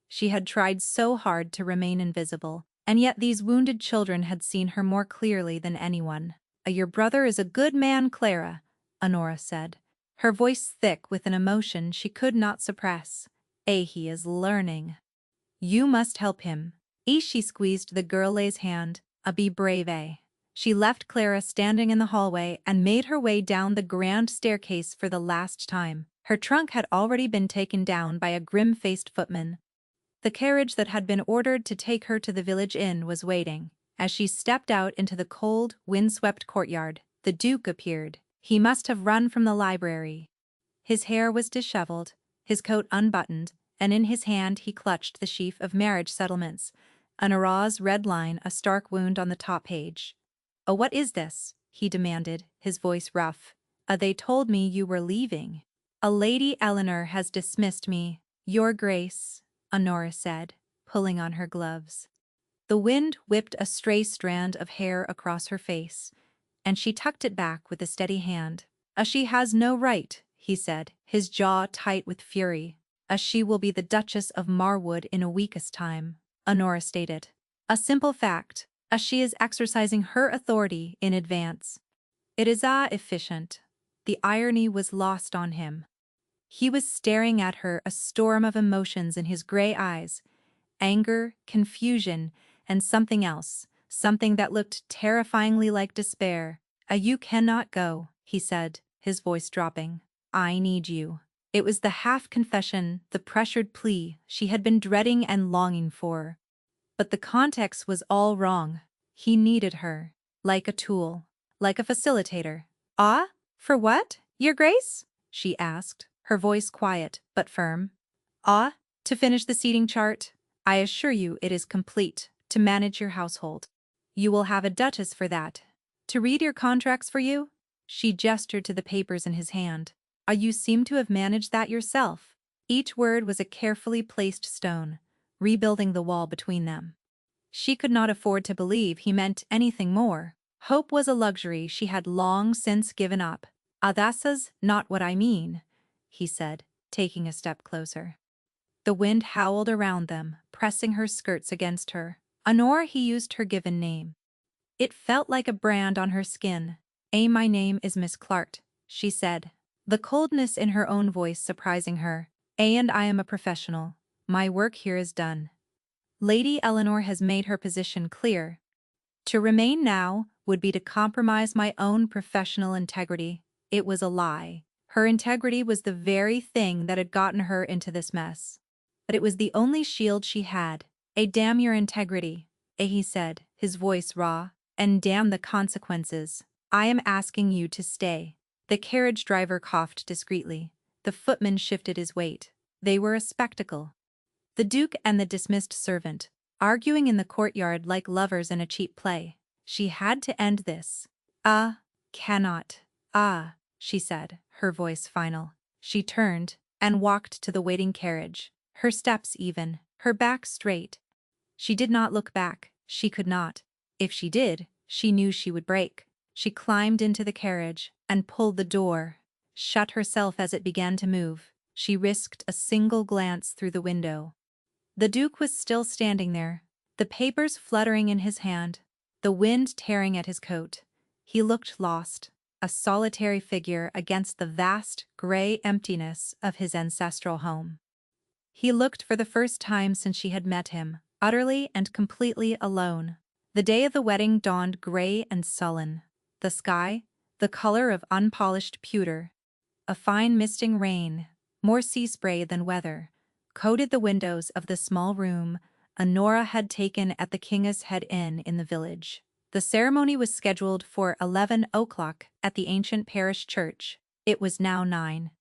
She had tried so hard to remain invisible, and yet these wounded children had seen her more clearly than anyone. Your brother is a good man, Clara," Honora said, her voice thick with an emotion she could not suppress. He is learning. You must help him. She squeezed the girl's hand. Be brave, She left Clara standing in the hallway and made her way down the grand staircase for the last time. Her trunk had already been taken down by a grim-faced footman. The carriage that had been ordered to take her to the village inn was waiting. As she stepped out into the cold, wind-swept courtyard, the Duke appeared. He must have run from the library. His hair was disheveled, his coat unbuttoned, and in his hand he clutched the sheaf of marriage settlements, Honora's red line a stark wound on the top page. "Oh, what is this?" he demanded, his voice rough. They told me you were leaving." Lady Eleanor has dismissed me, Your Grace," Honora said, pulling on her gloves. The wind whipped a stray strand of hair across her face, and she tucked it back with a steady hand. She has no right," he said, his jaw tight with fury. She will be the Duchess of Marwood in a week's time," Honora stated. "A simple fact. She is exercising her authority in advance." It is efficient. The irony was lost on him. He was staring at her, a storm of emotions in his gray eyes. Anger, confusion, and something else, something that looked terrifyingly like despair. You cannot go," he said, his voice dropping. "I need you." It was the half-confession, the pressured plea she had been dreading and longing for. But the context was all wrong. He needed her, like a tool, like a facilitator. For what, Your Grace?" she asked, her voice quiet but firm. To finish the seating chart. I assure you it is complete, to manage your household. You will have a duchess for that. To read your contracts for you?" She gestured to the papers in his hand. You seem to have managed that yourself." Each word was a carefully placed stone, rebuilding the wall between them. She could not afford to believe he meant anything more. Hope was a luxury she had long since given up. That's not what I mean," he said, taking a step closer. The wind howled around them, pressing her skirts against her. Honora, he used her given name. It felt like a brand on her skin. My name is Miss Clark," she said, the coldness in her own voice surprising her. And I am a professional. My work here is done." Lady Eleanor has made her position clear. To remain now would be to compromise my own professional integrity. It was a lie. Her integrity was the very thing that had gotten her into this mess. But it was the only shield she had. Damn your integrity," he said, his voice raw, "and damn the consequences. I am asking you to stay." The carriage driver coughed discreetly. The footman shifted his weight. They were a spectacle. The Duke and the dismissed servant, arguing in the courtyard like lovers in a cheap play. She had to end this. Cannot. She said, her voice final. She turned and walked to the waiting carriage, her steps even, her back straight. She did not look back. She could not. If she did, she knew she would break. She climbed into the carriage and pulled the door shut herself as it began to move. She risked a single glance through the window. The Duke was still standing there, the papers fluttering in his hand, the wind tearing at his coat. He looked lost, a solitary figure against the vast, gray emptiness of his ancestral home. He looked for the first time since she had met him, utterly and completely alone. The day of the wedding dawned gray and sullen. The sky, the color of unpolished pewter. A fine misting rain, more sea spray than weather, coated the windows of the small room Honora had taken at the King's Head Inn in the village. The ceremony was scheduled for 11 o'clock at the ancient parish church. It was now 9.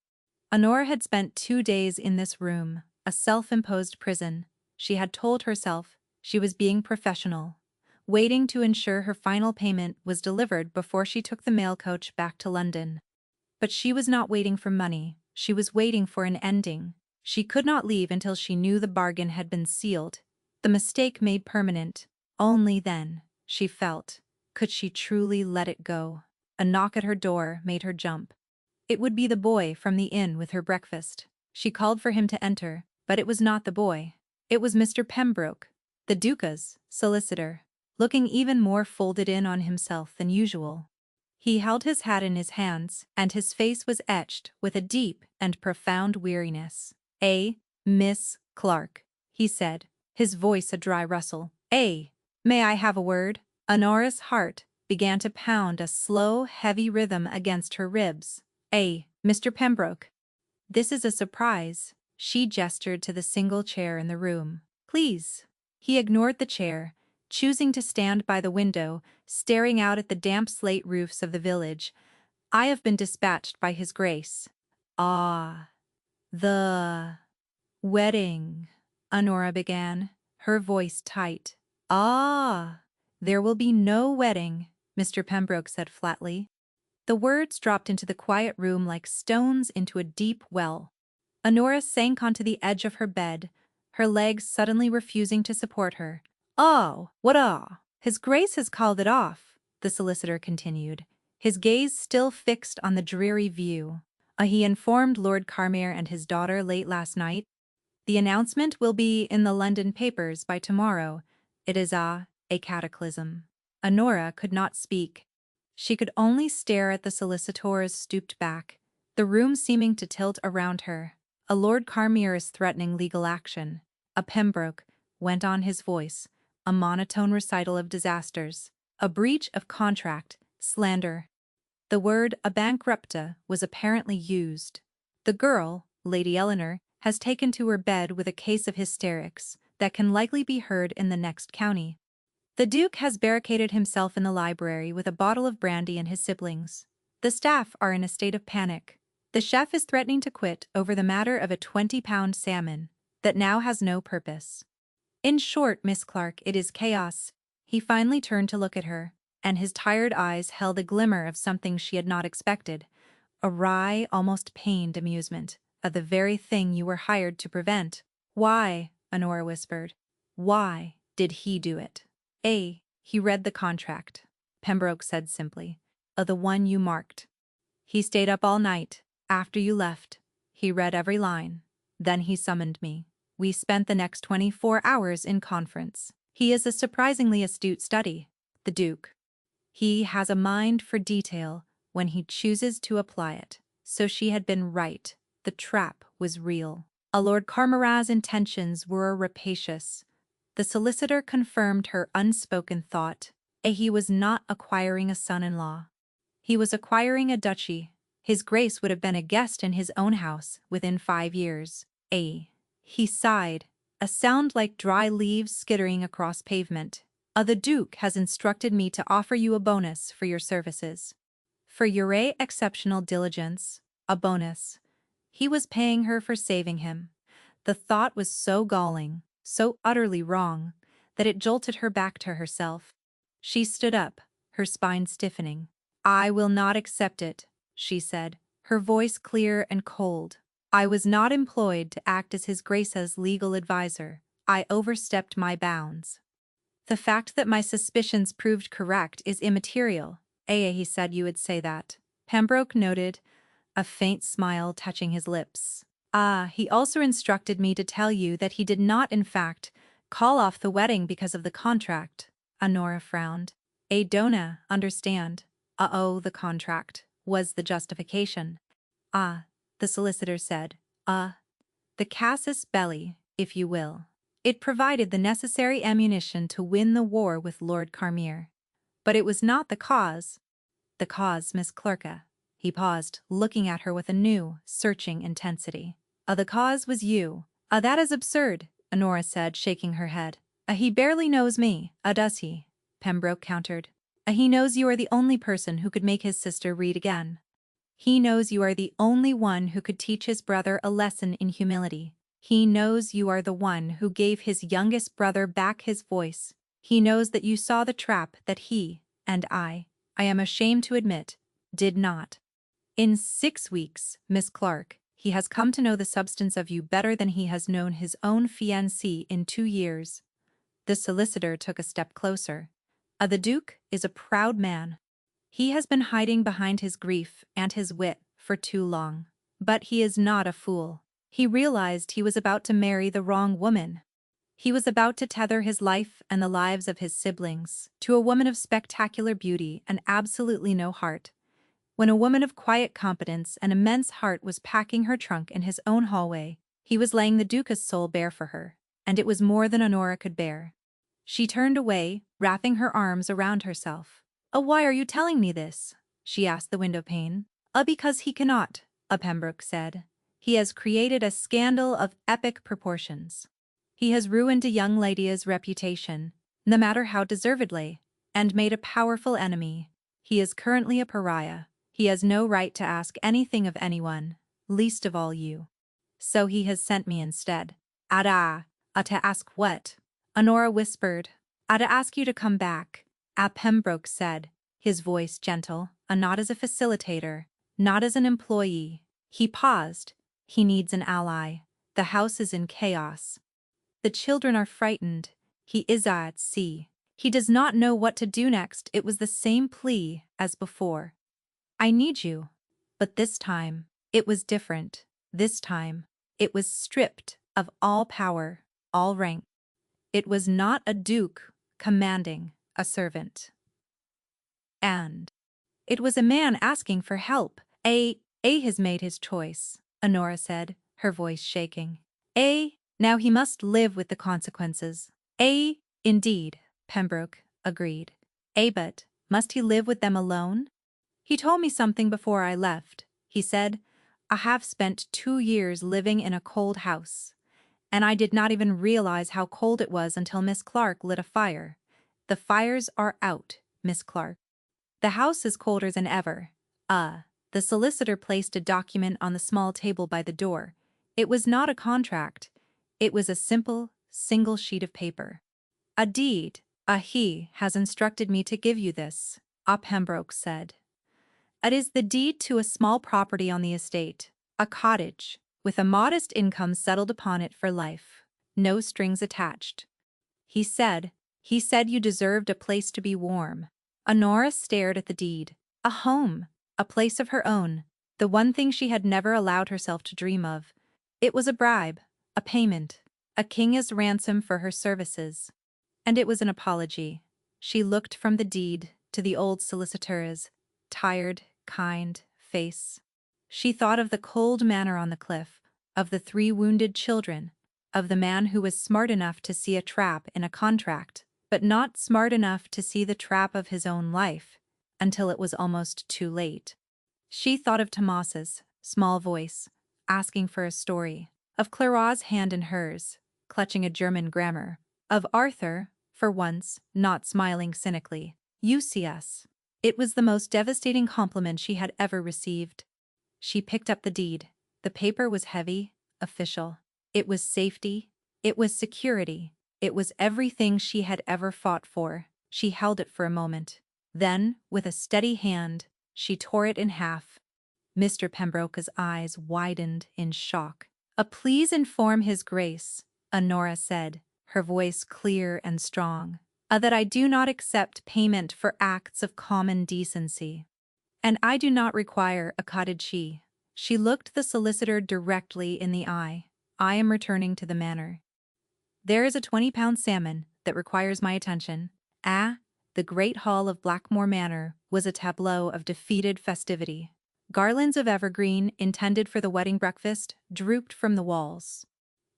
Honora had spent 2 days in this room, a self-imposed prison. She had told herself she was being professional, waiting to ensure her final payment was delivered before she took the mail coach back to London. But she was not waiting for money, she was waiting for an ending. She could not leave until she knew the bargain had been sealed, the mistake made permanent. Only then, she felt, could she truly let it go. A knock at her door made her jump. It would be the boy from the inn with her breakfast. She called for him to enter, but it was not the boy. It was Mr. Pembroke, the Duca's solicitor, looking even more folded in on himself than usual. He held his hat in his hands, and his face was etched with a deep and profound weariness. Miss Clark, he said, his voice a dry rustle. May I have a word? Honora's heart began to pound a slow, heavy rhythm against her ribs. Mr. Pembroke. This is a surprise. She gestured to the single chair in the room. Please. He ignored the chair, choosing to stand by the window, staring out at the damp slate roofs of the village. I have been dispatched by His Grace. The wedding, Honora began, her voice tight. There will be no wedding, Mr. Pembroke said flatly. The words dropped into the quiet room like stones into a deep well. Honora sank onto the edge of her bed, her legs suddenly refusing to support her. His Grace has called it off, the solicitor continued, his gaze still fixed on the dreary view. He informed Lord Carmere and his daughter late last night. The announcement will be in the London papers by tomorrow. It is a cataclysm. Honora could not speak. She could only stare at the solicitor's stooped back, the room seeming to tilt around her. A Lord Carmere is threatening legal action. A Pembroke, went on his voice, a monotone recital of disasters, a breach of contract, slander. The word a bankrupta was apparently used. The girl, Lady Eleanor, has taken to her bed with a case of hysterics that can likely be heard in the next county. The Duke has barricaded himself in the library with a bottle of brandy and his siblings. The staff are in a state of panic. The chef is threatening to quit over the matter of a 20-pound salmon that now has no purpose. In short, Miss Clark, it is chaos. He finally turned to look at her, and his tired eyes held a glimmer of something she had not expected, a wry, almost pained amusement, of the very thing you were hired to prevent. Why, Honora whispered, why did he do it? He read the contract, Pembroke said simply. The one you marked. He stayed up all night, after you left. He read every line. Then he summoned me. We spent the next 24 hours in conference. He is a surprisingly astute study, the Duke. He has a mind for detail when he chooses to apply it. So she had been right. The trap was real. Lord Carmere's intentions were rapacious. The solicitor confirmed her unspoken thought. He was not acquiring a son-in-law. He was acquiring a duchy. His Grace would have been a guest in his own house within 5 years. He sighed, a sound like dry leaves skittering across pavement. The Duke has instructed me to offer you a bonus for your services. For your exceptional diligence, a bonus. He was paying her for saving him. The thought was so galling, so utterly wrong, that it jolted her back to herself. She stood up, her spine stiffening. I will not accept it, she said, her voice clear and cold. I was not employed to act as His Grace's legal advisor. I overstepped my bounds. The fact that my suspicions proved correct is immaterial. He said you would say that. Pembroke noted, a faint smile touching his lips. He also instructed me to tell you that he did not, in fact, call off the wedding because of the contract. Honora frowned. Don't understand. The contract was the justification. The solicitor said. The casus belli, if you will. It provided the necessary ammunition to win the war with Lord Carmere. But it was not the cause. The cause, Miss Clarka. He paused, looking at her with a new, searching intensity. The cause was you. That is absurd, Honora said, shaking her head. He barely knows me, does he? Pembroke countered. He knows you are the only person who could make his sister read again. He knows you are the only one who could teach his brother a lesson in humility. He knows you are the one who gave his youngest brother back his voice. He knows that you saw the trap that he, and I am ashamed to admit, did not. In 6 weeks, Miss Clark, he has come to know the substance of you better than he has known his own fiancée in 2 years. The solicitor took a step closer. The Duke is a proud man. He has been hiding behind his grief and his wit for too long. But he is not a fool. He realized he was about to marry the wrong woman. He was about to tether his life and the lives of his siblings to a woman of spectacular beauty and absolutely no heart. When a woman of quiet competence and immense heart was packing her trunk in his own hallway, he was laying the Duca's soul bare for her, and it was more than Honora could bear. She turned away, wrapping her arms around herself. "Oh, why are you telling me this?" she asked the windowpane. Because he cannot," Pembroke said. "He has created a scandal of epic proportions. He has ruined a young lady's reputation, no matter how deservedly, and made a powerful enemy. He is currently a pariah. He has no right to ask anything of anyone, least of all you. So he has sent me instead." To ask what?" Honora whispered. "To ask you to come back," Pembroke said, his voice gentle, not as a facilitator, not as an employee. He paused. "He needs an ally. The house is in chaos. The children are frightened. He is at sea. He does not know what to do next." It was the same plea as before. "I need you." But this time, it was different. This time, it was stripped of all power, all rank. It was not a duke commanding a servant. And it was a man asking for help. A has made his choice," Honora said, her voice shaking. Now he must live with the consequences." Indeed," Pembroke agreed. But must he live with them alone?" "He told me something before I left," he said. "I have spent 2 years living in a cold house, and I did not even realize how cold it was until Miss Clark lit a fire. The fires are out, Miss Clark. The house is colder than ever." The solicitor placed a document on the small table by the door. It was not a contract. It was a simple, single sheet of paper. "A deed. He has instructed me to give you this," Pembroke said. "It is the deed to a small property on the estate, a cottage, with a modest income settled upon it for life. No strings attached. He said you deserved a place to be warm." Honora stared at the deed. A home, a place of her own, the one thing she had never allowed herself to dream of. It was a bribe, a payment, a king's ransom for her services. And it was an apology. She looked from the deed to the old solicitor's tired, kind face. She thought of the cold manor on the cliff, of the 3 wounded children, of the man who was smart enough to see a trap in a contract, but not smart enough to see the trap of his own life, until it was almost too late. She thought of Tomas's small voice, asking for a story, of Clara's hand in hers, clutching a German grammar, of Arthur, for once, not smiling cynically. "You see us." It was the most devastating compliment she had ever received. She picked up the deed. The paper was heavy, official. It was safety. It was security. It was everything she had ever fought for. She held it for a moment. Then, with a steady hand, she tore it in half. Mr. Pembroke's eyes widened in shock. "Please inform His Grace," Honora said, her voice clear and strong, "that I do not accept payment for acts of common decency. And I do not require a cottage she." She looked the solicitor directly in the eye. "I am returning to the manor. There is a 20-pound salmon that requires my attention." The great hall of Blackmore Manor was a tableau of defeated festivity. Garlands of evergreen, intended for the wedding breakfast, drooped from the walls.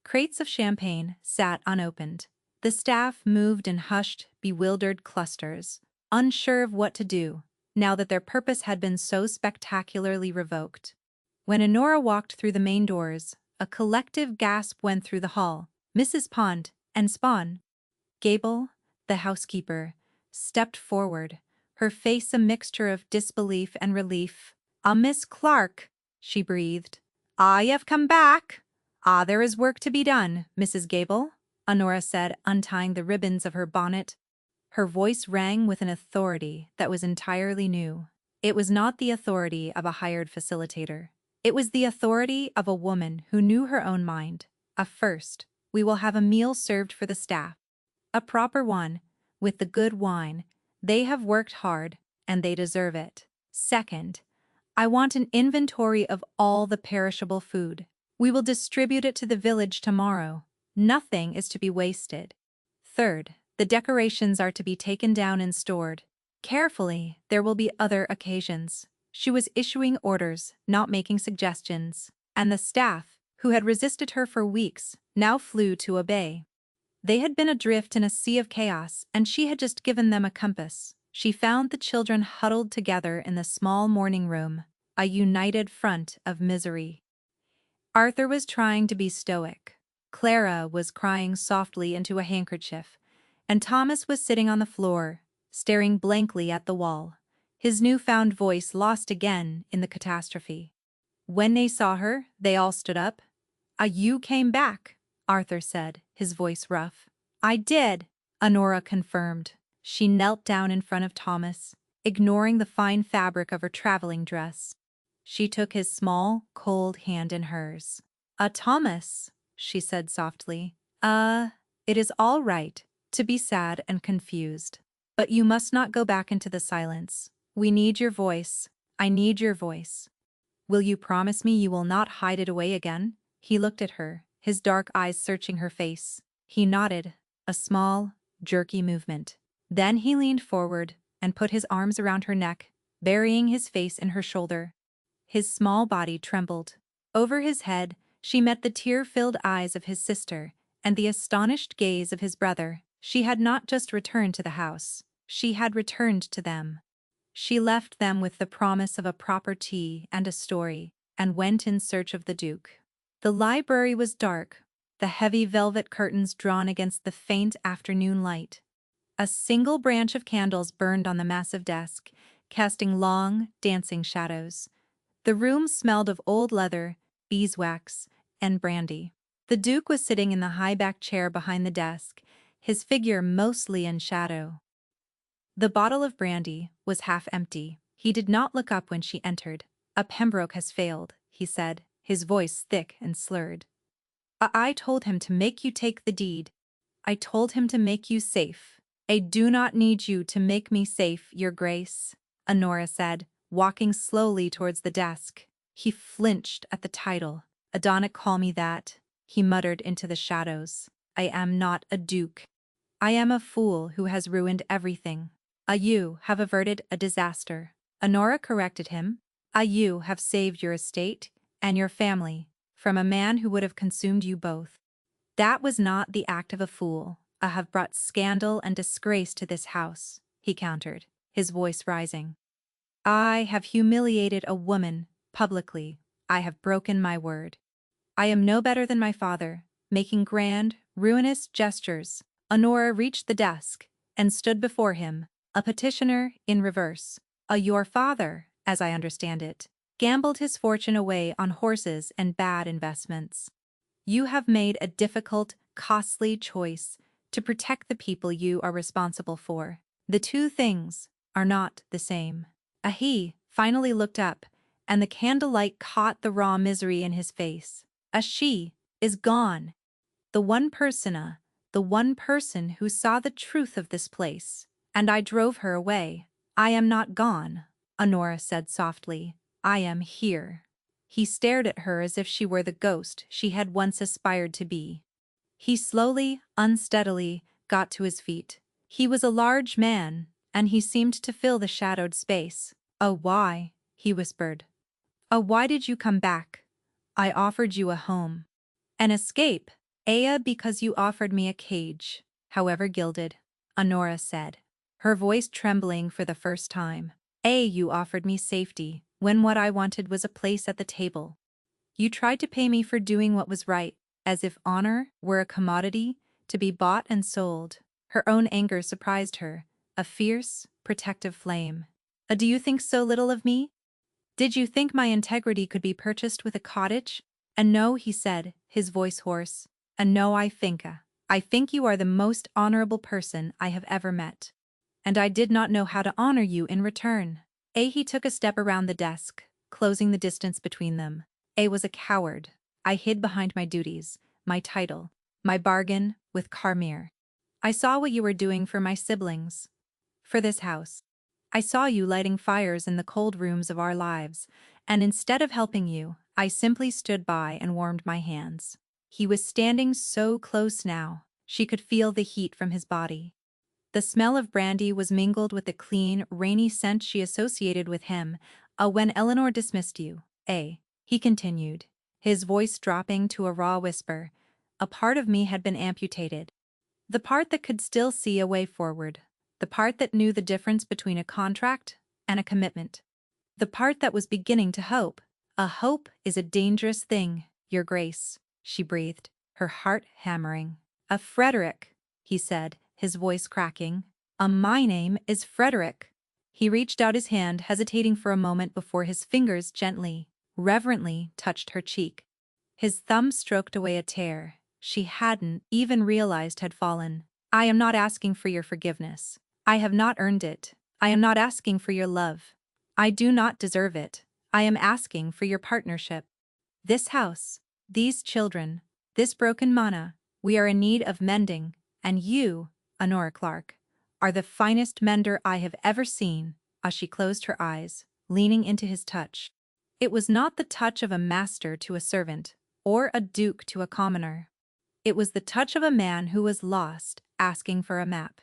Crates of champagne sat unopened. The staff moved in hushed, bewildered clusters, unsure of what to do, now that their purpose had been so spectacularly revoked. When Honora walked through the main doors, a collective gasp went through the hall. Mrs. Pond and Spawn. Gable, the housekeeper, stepped forward, her face a mixture of disbelief and relief. Miss Clark," she breathed. "You have come back. There is work to be done, Mrs. Gable," Honora said, untying the ribbons of her bonnet. Her voice rang with an authority that was entirely new. It was not the authority of a hired facilitator. It was the authority of a woman who knew her own mind. First, we will have a meal served for the staff. A proper one, with the good wine. They have worked hard, and they deserve it. Second, I want an inventory of all the perishable food. We will distribute it to the village tomorrow. Nothing is to be wasted. Third, the decorations are to be taken down and stored. Carefully, there will be other occasions. She was issuing orders, not making suggestions, and the staff, who had resisted her for weeks, now flew to obey. They had been adrift in a sea of chaos, and she had just given them a compass. She found the children huddled together in the small morning room, a united front of misery. Arthur was trying to be stoic. Clara was crying softly into a handkerchief, and Thomas was sitting on the floor, staring blankly at the wall, his newfound voice lost again in the catastrophe. When they saw her, they all stood up. You came back," Arthur said, his voice rough. "I did," Honora confirmed. She knelt down in front of Thomas, ignoring the fine fabric of her traveling dress. She took his small, cold hand in hers. Thomas," she said softly. It is all right to be sad and confused. But you must not go back into the silence. We need your voice. I need your voice. Will you promise me you will not hide it away again?" He looked at her, his dark eyes searching her face. He nodded, a small, jerky movement. Then he leaned forward and put his arms around her neck, burying his face in her shoulder. His small body trembled. Over his head, she met the tear-filled eyes of his sister and the astonished gaze of his brother. She had not just returned to the house. She had returned to them. She left them with the promise of a proper tea and a story, and went in search of the Duke. The library was dark, the heavy velvet curtains drawn against the faint afternoon light. A single branch of candles burned on the massive desk, casting long, dancing shadows. The room smelled of old leather, beeswax, and brandy. The Duke was sitting in the high-backed chair behind the desk, his figure mostly in shadow. The bottle of brandy was half empty. He did not look up when she entered. "A Pembroke has failed," he said, his voice thick and slurred. I told him to make you take the deed. I told him to make you safe. I do not need you to make me safe, Your Grace," Honora said, walking slowly towards the desk. He flinched at the title. "Don't call me that," he muttered into the shadows. "I am not a duke. I am a fool who has ruined everything. You have averted a disaster," Honora corrected him. You have saved your estate and your family from a man who would have consumed you both. That was not the act of a fool. I have brought scandal and disgrace to this house," he countered, his voice rising. "I have humiliated a woman publicly. I have broken my word. I am no better than my father, making grand, ruinous gestures." Honora reached the desk and stood before him, a petitioner in reverse. Your father, as I understand it, gambled his fortune away on horses and bad investments. You have made a difficult, costly choice to protect the people you are responsible for. The two things are not the same." He finally looked up, and the candlelight caught the raw misery in his face. She is gone. The one person who saw the truth of this place, and I drove her away. "I am not gone," Honora said softly. "I am here." He stared at her as if she were the ghost she had once aspired to be. He slowly, unsteadily, got to his feet. He was a large man, and he seemed to fill the shadowed space. Why?" he whispered. Why did you come back? I offered you a home. An escape, because you offered me a cage, however gilded," Honora said, her voice trembling for the first time. You offered me safety, when what I wanted was a place at the table. You tried to pay me for doing what was right, as if honor were a commodity to be bought and sold." Her own anger surprised her, a fierce, protective flame. Do you think so little of me? Did you think my integrity could be purchased with a cottage?" No," he said, his voice hoarse. No, I think you are the most honorable person I have ever met. And I did not know how to honor you in return." He took a step around the desk, closing the distance between them. "I was a coward. I hid behind my duties, my title, my bargain with Carmere. I saw what you were doing for my siblings, for this house. I saw you lighting fires in the cold rooms of our lives, and instead of helping you, I simply stood by and warmed my hands. He was standing so close now, she could feel the heat from his body. The smell of brandy was mingled with the clean, rainy scent she associated with him. When Eleanor dismissed you, he continued, his voice dropping to a raw whisper, a part of me had been amputated. The part that could still see a way forward. The part that knew the difference between a contract and a commitment. The part that was beginning to hope. A hope is a dangerous thing, Your Grace, she breathed, her heart hammering. Frederick, he said, his voice cracking. My name is Frederick. He reached out his hand, hesitating for a moment before his fingers gently, reverently touched her cheek. His thumb stroked away a tear she hadn't even realized had fallen. I am not asking for your forgiveness. I have not earned it. I am not asking for your love. I do not deserve it. I am asking for your partnership. This house, these children, this broken mana, we are in need of mending, and you, Honora Clark, are the finest mender I have ever seen, as she closed her eyes, leaning into his touch. It was not the touch of a master to a servant, or a duke to a commoner. It was the touch of a man who was lost, asking for a map.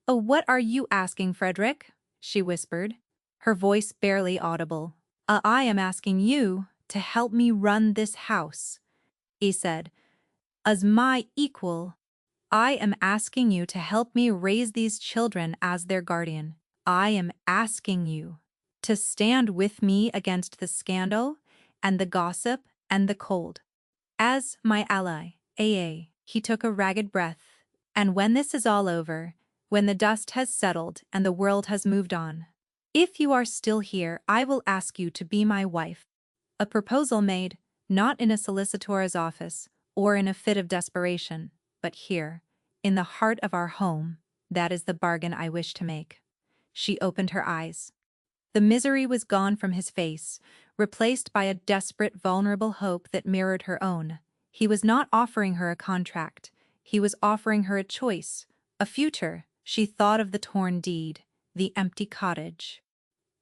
Oh, what are you asking, Frederick? She whispered, her voice barely audible. I am asking you to help me run this house, he said. As my equal, I am asking you to help me raise these children as their guardian. I am asking you to stand with me against the scandal and the gossip and the cold. As my ally, he took a ragged breath. And when this is all over, when the dust has settled and the world has moved on, if you are still here, I will ask you to be my wife. A proposal made, not in a solicitor's office or in a fit of desperation, but here, in the heart of our home. That is the bargain I wish to make. She opened her eyes. The misery was gone from his face, replaced by a desperate, vulnerable hope that mirrored her own. He was not offering her a contract. He was offering her a choice, a future. She thought of the torn deed, the empty cottage,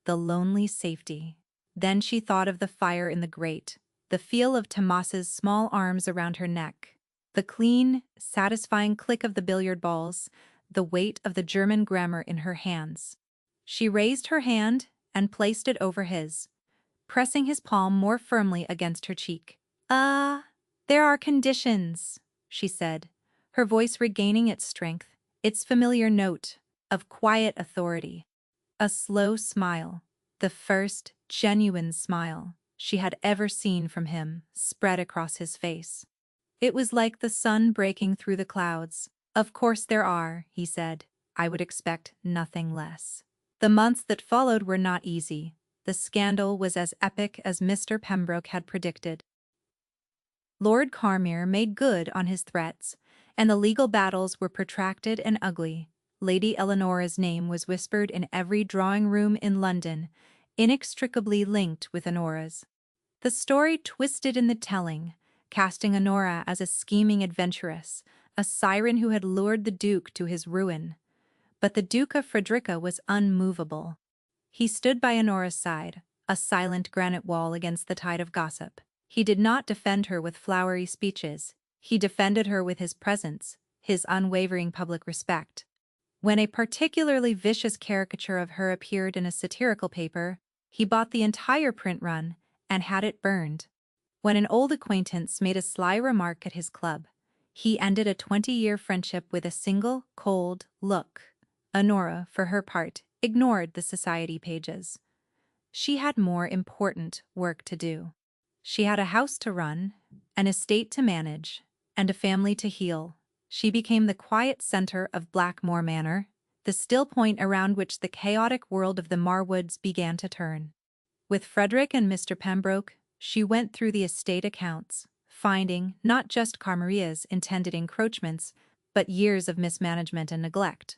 the lonely safety. Then she thought of the fire in the grate, the feel of Tomas's small arms around her neck, the clean, satisfying click of the billiard balls, the weight of the German grammar in her hands. She raised her hand and placed it over his, pressing his palm more firmly against her cheek. There are conditions, she said, her voice regaining its strength, its familiar note of quiet authority. A slow smile, the first genuine smile she had ever seen from him, spread across his face. It was like the sun breaking through the clouds. Of course there are, he said. I would expect nothing less. The months that followed were not easy. The scandal was as epic as Mr. Pembroke had predicted. Lord Carmere made good on his threats, and the legal battles were protracted and ugly. Lady Eleanor's name was whispered in every drawing-room in London, inextricably linked with Honora's. The story twisted in the telling, casting Honora as a scheming adventuress, a siren who had lured the Duke to his ruin. But the Duke of Frederica was unmovable. He stood by Honora's side, a silent granite wall against the tide of gossip. He did not defend her with flowery speeches. He defended her with his presence, his unwavering public respect. When a particularly vicious caricature of her appeared in a satirical paper, he bought the entire print run and had it burned. When an old acquaintance made a sly remark at his club, he ended a 20-year friendship with a single, cold look. Honora, for her part, ignored the society pages. She had more important work to do. She had a house to run, an estate to manage, and a family to heal. She became the quiet center of Blackmore Manor, the still point around which the chaotic world of the Marwoods began to turn. With Frederick and Mr. Pembroke, she went through the estate accounts, finding not just Carmaria's intended encroachments, but years of mismanagement and neglect.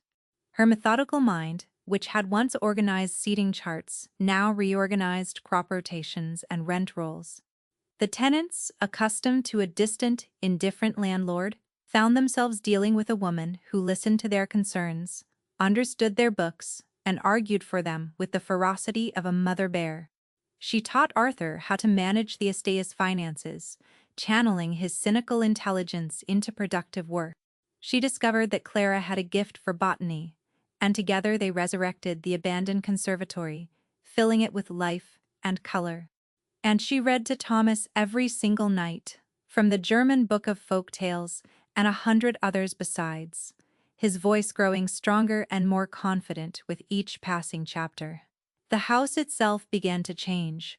Her methodical mind, which had once organized seating charts, now reorganized crop rotations and rent rolls. The tenants, accustomed to a distant, indifferent landlord, found themselves dealing with a woman who listened to their concerns, understood their books, and argued for them with the ferocity of a mother bear. She taught Arthur how to manage the estate's finances, channeling his cynical intelligence into productive work. She discovered that Clara had a gift for botany, and together they resurrected the abandoned conservatory, filling it with life and color. And she read to Thomas every single night, from the German Book of Folk Tales and 100 others besides, his voice growing stronger and more confident with each passing chapter. The house itself began to change.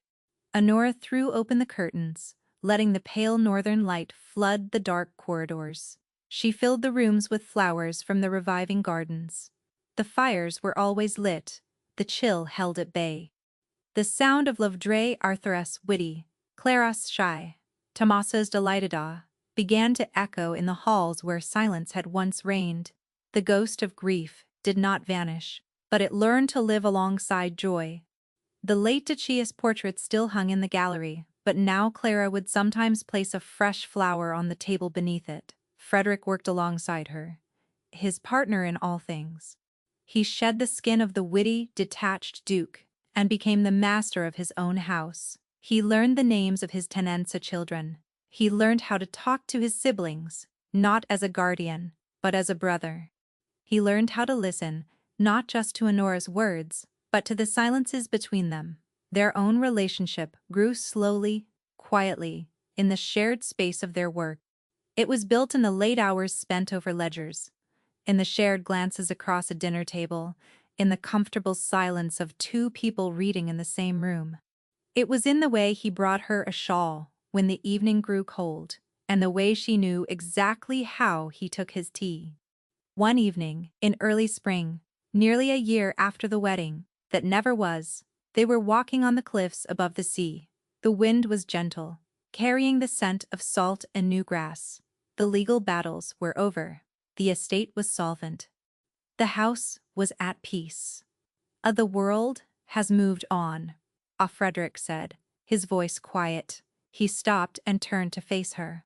Honora threw open the curtains, letting the pale northern light flood the dark corridors. She filled the rooms with flowers from the reviving gardens. The fires were always lit, the chill held at bay. The sound of Lovdre Arthur's witty, Clara's shy, Tomasa's delighted began to echo in the halls where silence had once reigned. The ghost of grief did not vanish, but it learned to live alongside joy. The late Duchess portrait still hung in the gallery, but now Clara would sometimes place a fresh flower on the table beneath it. Frederick worked alongside her, his partner in all things. He shed the skin of the witty, detached duke and became the master of his own house. He learned the names of his Tenenza children. He learned how to talk to his siblings, not as a guardian, but as a brother. He learned how to listen, not just to Honora's words, but to the silences between them. Their own relationship grew slowly, quietly, in the shared space of their work. It was built in the late hours spent over ledgers, in the shared glances across a dinner table, in the comfortable silence of two people reading in the same room. It was in the way he brought her a shawl when the evening grew cold, and the way she knew exactly how he took his tea. One evening, in early spring, nearly a year after the wedding that never was, they were walking on the cliffs above the sea. The wind was gentle, carrying the scent of salt and new grass. The legal battles were over. The estate was solvent. The house was at peace. The world has moved on, Frederick said, his voice quiet. He stopped and turned to face her.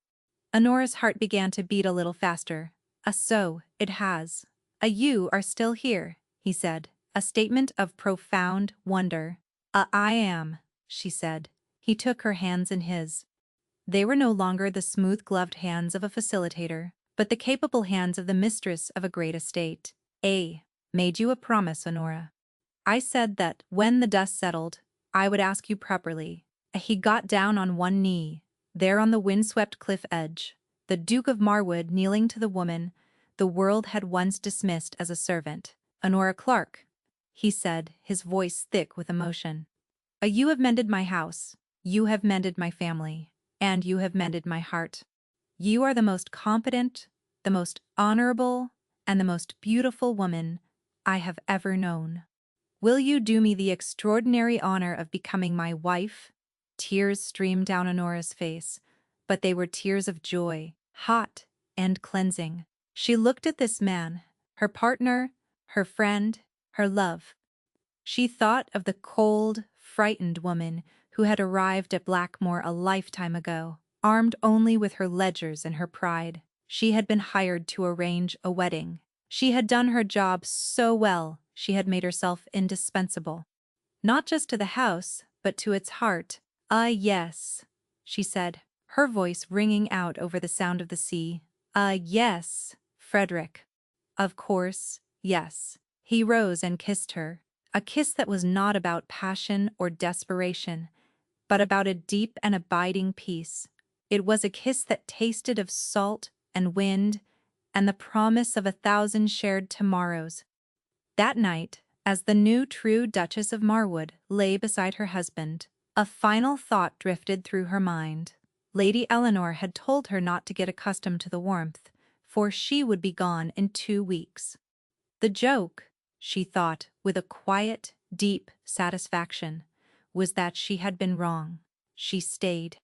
Honora's heart began to beat a little faster. So it has. You are still here, he said, a statement of profound wonder. I am, she said. He took her hands in his. They were no longer the smooth-gloved hands of a facilitator, but the capable hands of the mistress of a great estate. I made you a promise, Honora. I said that, when the dust settled, I would ask you properly. He got down on one knee, there on the windswept cliff edge, the Duke of Marwood kneeling to the woman the world had once dismissed as a servant. Honora Clark, he said, his voice thick with emotion. You have mended my house, you have mended my family, and you have mended my heart. You are the most competent, the most honorable, and the most beautiful woman I have ever known. Will you do me the extraordinary honor of becoming my wife? Tears streamed down Honora's face, but they were tears of joy, hot and cleansing. She looked at this man, her partner, her friend, her love. She thought of the cold, frightened woman who had arrived at Blackmore a lifetime ago, armed only with her ledgers and her pride. She had been hired to arrange a wedding. She had done her job so well, she had made herself indispensable. Not just to the house, but to its heart. Yes, she said, her voice ringing out over the sound of the sea. Yes, Frederick. Of course, yes. He rose and kissed her, a kiss that was not about passion or desperation, but about a deep and abiding peace. It was a kiss that tasted of salt and wind and the promise of 1,000 shared tomorrows. That night, as the new true Duchess of Marwood lay beside her husband, a final thought drifted through her mind. Lady Eleanor had told her not to get accustomed to the warmth, for she would be gone in 2 weeks. The joke, she thought with a quiet, deep satisfaction, was that she had been wrong. She stayed.